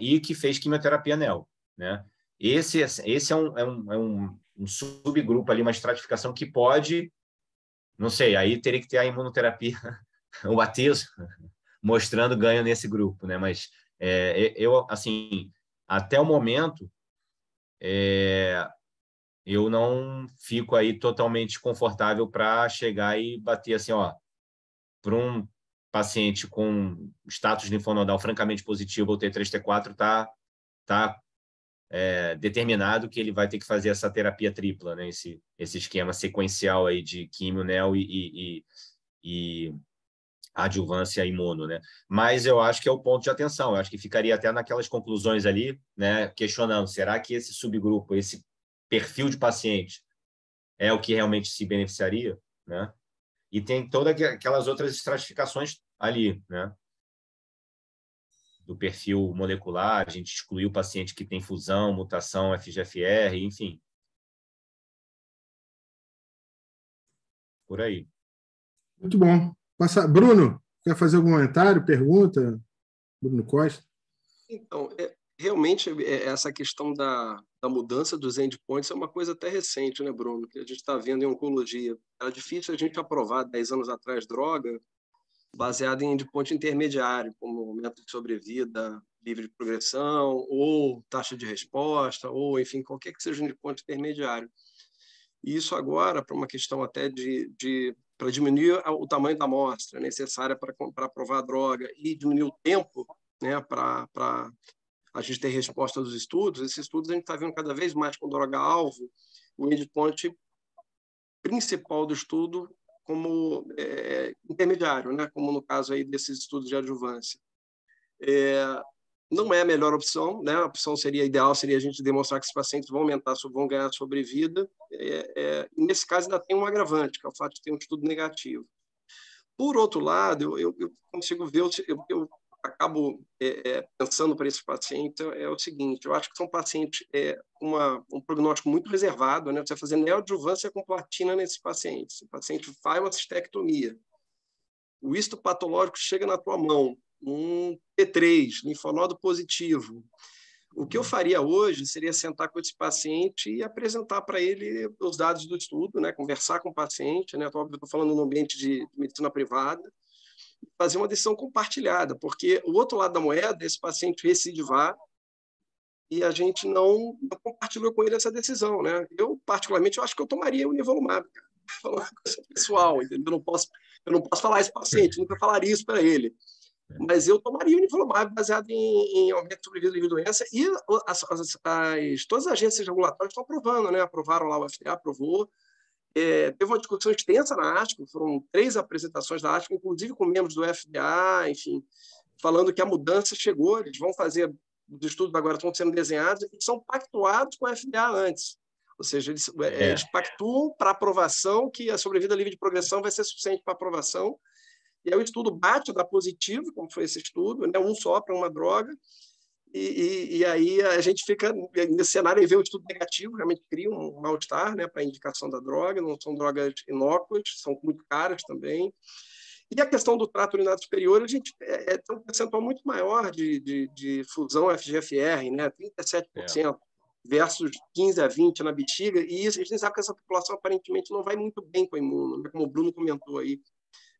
E que fez quimioterapia NEL, né? Esse é um subgrupo ali, uma estratificação que pode, não sei, aí teria que ter a imunoterapia, o ateso, mostrando ganho nesse grupo, né? Mas eu, assim, até o momento, eu não fico aí totalmente confortável para chegar e bater assim, ó, para um paciente com status linfonodal francamente positivo ou T3, T4, tá determinado que ele vai ter que fazer essa terapia tripla, né? Esse esquema sequencial aí de químio, neo e adjuvância imuno, né? Mas eu acho que é o ponto de atenção. Eu acho que ficaria até naquelas conclusões ali, né? Questionando, será que esse subgrupo, esse perfil de paciente é o que realmente se beneficiaria, né? E tem todas aquelas outras estratificações ali, né? Do perfil molecular, a gente excluiu o paciente que tem fusão, mutação, FGFR, enfim. Por aí. Muito bom. Bruno, quer fazer algum comentário, pergunta? Bruno Costa. Então, realmente, essa questão da mudança dos endpoints é uma coisa até recente, né, Bruno? Que a gente está vendo em oncologia. Era difícil a gente aprovar 10 anos atrás droga baseada em endpoint intermediário, como aumento de sobrevida, livre de progressão, ou taxa de resposta, ou, enfim, qualquer que seja o endpoint intermediário. E isso agora, para uma questão até para diminuir o tamanho da amostra necessária para aprovar a droga e diminuir o tempo, né, para a gente ter resposta dos estudos, esses estudos a gente está vendo cada vez mais com droga-alvo, o endpoint principal do estudo como intermediário, né, como no caso aí desses estudos de adjuvância. Não é a melhor opção, né? A opção ideal seria a gente demonstrar que esses pacientes vão ganhar sobrevida. Nesse caso, ainda tem um agravante, que é o fato de ter um estudo negativo. Por outro lado, eu consigo ver, eu acabo pensando para esses pacientes, é o seguinte, eu acho que são pacientes com um prognóstico muito reservado, né? Você vai fazer neoadjuvância com platina nesses pacientes. O paciente faz uma cistectomia. O histopatológico chega na tua mão, um T3, linfonodo positivo. O que eu faria hoje seria sentar com esse paciente e apresentar para ele os dados do estudo, né? Conversar com o paciente, né? Estou falando no ambiente de medicina privada, fazer uma decisão compartilhada, porque o outro lado da moeda, esse paciente recidivar, e a gente não compartilhou com ele essa decisão, né? Eu, particularmente, eu acho que eu tomaria o nivolumab, cara. Falando uma coisa pessoal, entendeu? Eu não posso falar esse paciente, nunca falaria isso para ele. Mas eu tomaria o nivolumab baseado em aumento de sobrevida livre de doença, e todas as agências regulatórias estão aprovando, né? Aprovaram lá, o FDA aprovou. Teve uma discussão extensa na ASCO, foram 3 apresentações da ASCO, inclusive com membros do FDA, enfim, falando que a mudança chegou, eles vão fazer, os estudos agora estão sendo desenhados e são pactuados com o FDA antes. Ou seja, eles pactuam para aprovação que a sobrevida livre de progressão vai ser suficiente para aprovação. E aí o estudo bate, dá positivo, como foi esse estudo, né? Um só para uma droga. E aí a gente fica nesse cenário e vê o estudo negativo, realmente cria um mal-estar, né, para a indicação da droga. Não são drogas inócuas, são muito caras também. E a questão do trato urinário superior, a gente tem um percentual muito maior de fusão FGFR, né, 37%. Versus 15 a 20 na bexiga, e isso, a gente sabe que essa população aparentemente não vai muito bem com o imuno, né? Como o Bruno comentou aí.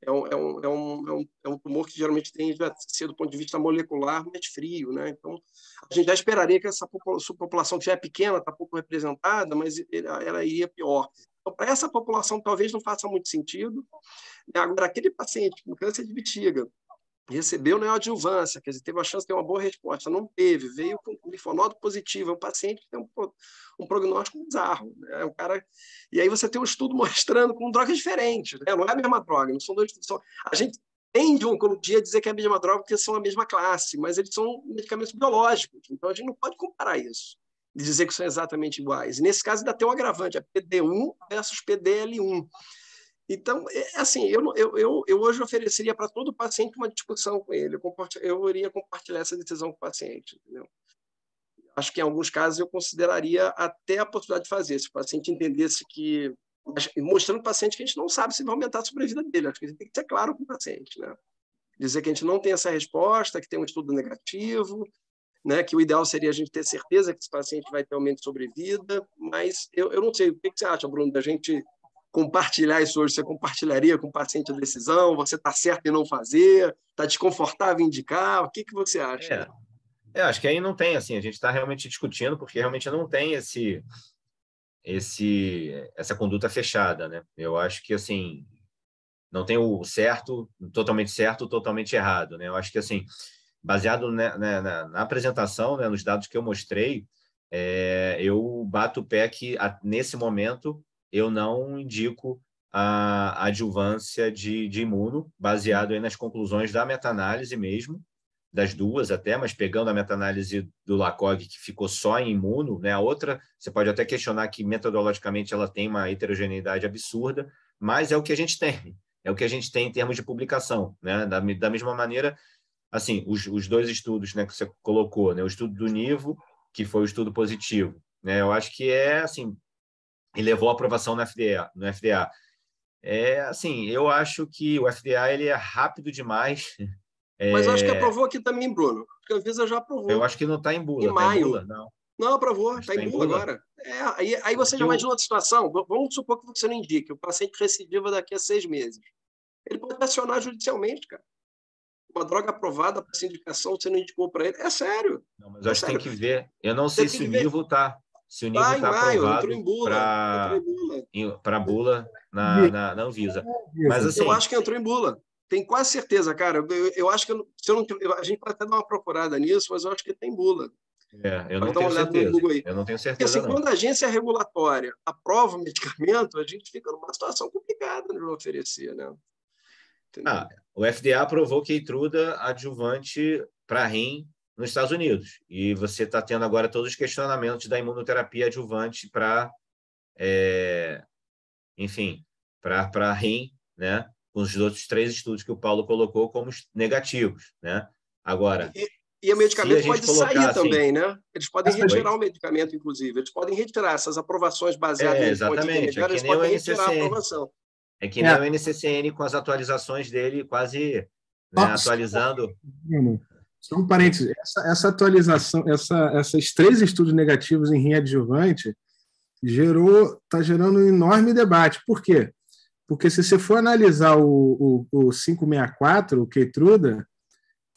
É um tumor que geralmente tende a ser, do ponto de vista molecular, mais frio, né? Então, a gente já esperaria que essa população, que já é pequena, está pouco representada, mas ela iria pior. Então, para essa população, talvez não faça muito sentido. Agora, aquele paciente com câncer de bexiga, recebeu neoadjuvância, quer dizer, teve a chance de ter uma boa resposta, não teve, veio com linfonodo positivo, é um paciente que tem um prognóstico bizarro, né? E aí você tem um estudo mostrando com drogas diferentes, né? Não é a mesma droga, não são dois. A gente tende, oncologia, a dizer que é a mesma droga porque são a mesma classe, mas eles são medicamentos biológicos, então a gente não pode comparar isso, e dizer que são exatamente iguais. E nesse caso ainda tem um agravante, é PD1 versus PDL1. Então, assim, eu hoje ofereceria para todo paciente uma discussão com ele. Eu iria compartilhar essa decisão com o paciente, entendeu? Acho que em alguns casos eu consideraria até a possibilidade de fazer, se o paciente entendesse que, mostrando para o paciente que a gente não sabe se vai aumentar a sobrevida dele. Acho que a gente tem que ser claro com o paciente, né? Dizer que a gente não tem essa resposta, que tem um estudo negativo, né? Que o ideal seria a gente ter certeza que esse paciente vai ter aumento de sobrevida, mas eu não sei. O que você acha, Bruno, da gente compartilhar isso hoje? Você compartilharia com o paciente a decisão? Você está certo em não fazer? Está desconfortável em indicar? O que você acha? Eu acho que aí não tem, assim, a gente está realmente discutindo, porque realmente não tem essa conduta fechada, né? Eu acho que, assim, não tem o certo, totalmente errado, né? Eu acho que, assim, baseado na apresentação, né, nos dados que eu mostrei, eu bato o pé que, nesse momento, eu não indico a adjuvância de imuno, baseado aí nas conclusões da meta-análise mesmo, das duas até, mas pegando a meta-análise do LACOG, que ficou só em imuno, né? A outra, você pode até questionar que metodologicamente ela tem uma heterogeneidade absurda, mas é o que a gente tem, em termos de publicação, né? Da mesma maneira, assim, os dois estudos, né, que você colocou, né? O estudo do Nivo, que foi o estudo positivo, né? Eu acho que assim, e levou à aprovação no FDA. Assim, eu acho que o FDA ele é rápido demais. Mas eu acho que aprovou aqui também, Bruno. Porque a Anvisa já aprovou. Eu acho que não está em bula. Em maio. Não. Não, aprovou. Está em bula agora. Aí você já imagina outra situação. Vamos supor que você não indique. O paciente recidiva daqui a 6 meses. Ele pode acionar judicialmente, cara. Uma droga aprovada para essa indicação, você não indicou para ele. É sério. Não, mas eu acho que tem que ver. Eu não sei se o Nivo está... Se o Nivo está aprovado para bula na Anvisa. Mas, assim, eu acho que entrou em bula. Tenho quase certeza, cara. Eu acho que a gente pode até dar uma procurada nisso, mas eu acho que tem bula. Eu não tenho certeza. Eu não tenho certeza. Porque, assim, quando a agência regulatória aprova o medicamento, a gente fica numa situação complicada de oferecer, né? O FDA aprovou Keytruda adjuvante para rim nos Estados Unidos. E você está tendo agora todos os questionamentos da imunoterapia adjuvante para, para rim, né? Com os outros 3 estudos que o Paulo colocou como negativos, né? Agora... E o medicamento pode sair também, né? Eles podem retirar o medicamento, inclusive. Eles podem retirar essas aprovações baseadas em exatamente. Eles podem retirar a aprovação. É que nem o NCCN com as atualizações dele quase atualizando. Só um parênteses. Essa atualização, esses 3 estudos negativos em rim adjuvante está gerando um enorme debate. Por quê? Porque se você for analisar o 564, o Keytruda,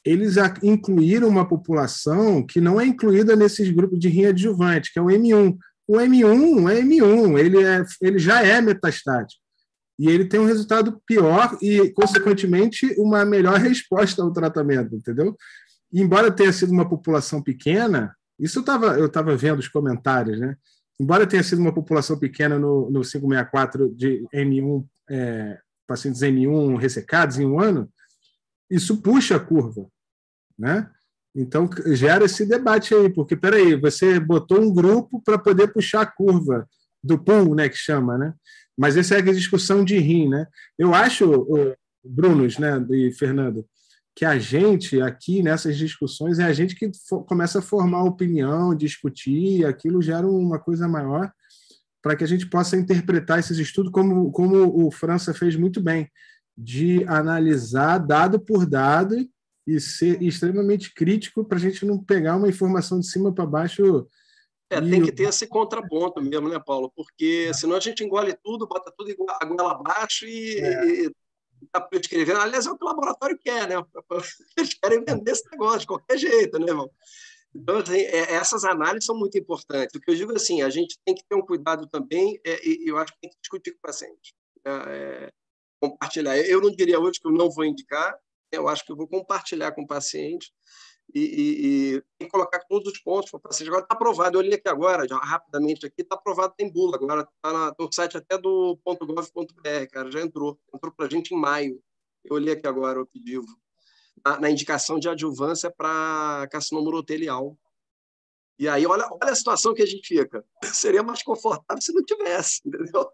eles incluíram uma população que não é incluída nesses grupos de rim adjuvante, que é o M1. O M1 é M1, ele já é metastático. E ele tem um resultado pior e, consequentemente, uma melhor resposta ao tratamento, entendeu? E, embora tenha sido uma população pequena, isso eu estava vendo os comentários, né? Embora tenha sido uma população pequena no 564 de M1, pacientes M1 ressecados em um ano, isso puxa a curva, né? Então, gera esse debate aí, porque, peraí, você botou um grupo para poder puxar a curva do pool, né, que chama, né? Mas essa é a discussão de rim, né? Eu acho, Brunos, né, e Fernando, que a gente aqui nessas discussões é a gente que começa a formar opinião, discutir, e aquilo gera uma coisa maior para que a gente possa interpretar esses estudos como o França fez muito bem, de analisar dado por dado e ser extremamente crítico para a gente não pegar uma informação de cima para baixo. Tem que ter esse contraponto mesmo, né, Paulo? Porque senão a gente engole tudo, bota tudo a goela abaixo e está prescrevendo. Aliás, é o que o laboratório quer, né? Eles querem vender esse negócio de qualquer jeito, né, irmão? Então, assim, essas análises são muito importantes. O que eu digo assim, a gente tem que ter um cuidado também, e eu acho que tem que discutir com o paciente. Compartilhar. Eu não diria hoje que eu não vou indicar, eu acho que eu vou compartilhar com o paciente e colocar todos os pontos para o paciente. Agora está aprovado, eu olhei aqui agora, já, rapidamente aqui, está aprovado, tem bula, agora está no site até do .gov.br, cara, já entrou para a gente em maio. Eu olhei aqui agora o pedido, na indicação de adjuvância para carcinoma urotelial. E aí, olha a situação que a gente fica. Seria mais confortável se não tivesse, entendeu?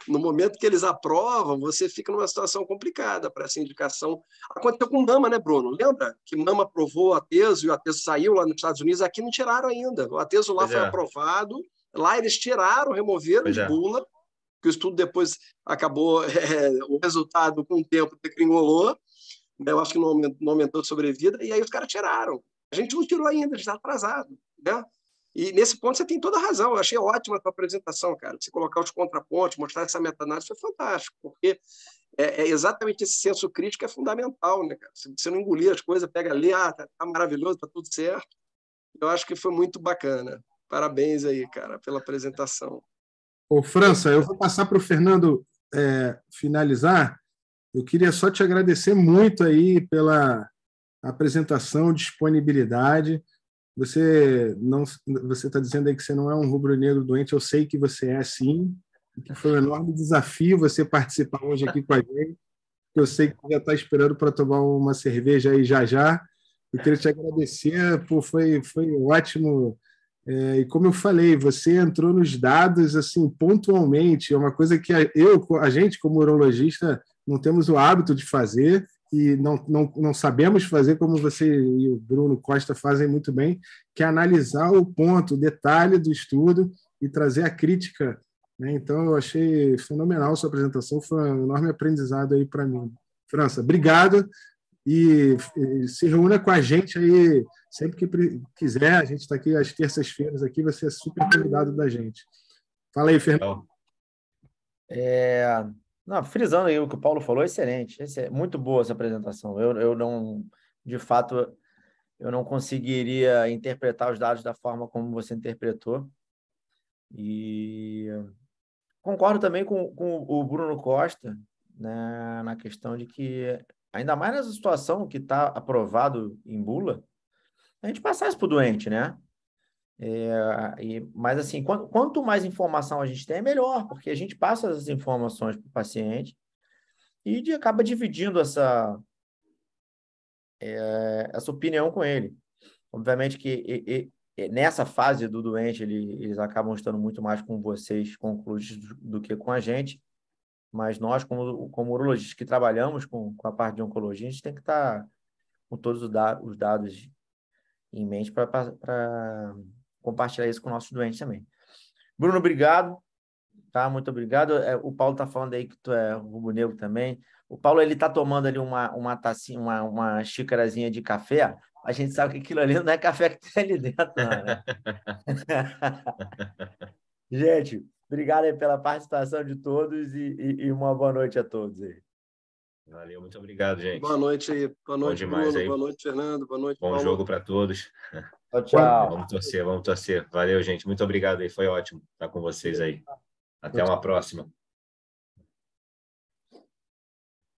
No momento que eles aprovam, você fica numa situação complicada para essa indicação. Aconteceu com mama, né, Bruno? Lembra que mama aprovou o Atezo e o Atezo saiu lá nos Estados Unidos? Aqui não tiraram ainda. O Atezo lá foi aprovado. Lá eles tiraram, removeram de bula, que o estudo depois acabou, o resultado com o tempo decringolou. Eu acho que não aumentou de sobrevida. E aí os caras tiraram. A gente não tirou ainda, a gente está atrasado, né? E nesse ponto você tem toda a razão. Eu achei ótima a tua apresentação, cara. Você colocar os contrapontos, mostrar essa meta-análise foi fantástico, porque é exatamente esse senso crítico é fundamental, né, cara? Se você não engolir as coisas, pega ali, tá maravilhoso, tá tudo certo. Eu acho que foi muito bacana. Parabéns aí, cara, pela apresentação. Ô, França, eu vou passar para o Fernando finalizar. Eu queria só te agradecer muito aí pela apresentação, disponibilidade. Você está dizendo aí que você não é um rubro-negro doente, eu sei que você é sim, que foi um enorme desafio você participar hoje aqui com a gente. Eu sei que já está esperando para tomar uma cerveja aí já. Eu queria te agradecer, foi ótimo. E como eu falei, você entrou nos dados assim pontualmente, é uma coisa que a gente, como urologista, não temos o hábito de fazer e não sabemos fazer como você e o Bruno Costa fazem muito bem, que é analisar o ponto, o detalhe do estudo e trazer a crítica, né? Então, eu achei fenomenal a sua apresentação, foi um enorme aprendizado aí para mim. França, obrigado. E se reúna com a gente aí sempre que quiser. A gente está aqui às terças-feiras aqui, vai ser super convidado da gente. Fala aí, Fernando. Não, frisando aí o que o Paulo falou, excelente. Muito boa essa apresentação. Eu não, de fato, eu não conseguiria interpretar os dados da forma como você interpretou. E concordo também com o Bruno Costa, né, na questão de que, ainda mais nessa situação que está aprovado em bula, a gente passar isso para o doente, né? Mas, assim, quanto mais informação a gente tem, é melhor, porque a gente passa essas informações para o paciente e acaba dividindo essa opinião com ele. Obviamente que nessa fase do doente, eles acabam estando muito mais com vocês, concluídos, do que com a gente, mas nós, como urologistas que trabalhamos com a parte de oncologia, a gente tem que estar com todos os dados em mente para compartilhar isso com nossos doentes também. Bruno, obrigado. Tá? Muito obrigado. O Paulo está falando aí que tu é rubro-negro também. O Paulo, ele está tomando ali uma tacinha, uma xícarazinha de café. A gente sabe que aquilo ali não é café que tem ali dentro, não, né? Gente, obrigado aí pela participação de todos e uma boa noite a todos aí. Valeu, muito obrigado, gente. Boa noite aí. Boa noite, Bruno. Aí. Boa noite, Fernando. Boa noite, Bom Paulo. jogo para todos. Tchau. Vamos torcer. Valeu, gente. Muito obrigado aí. Foi ótimo estar com vocês aí. Até uma próxima.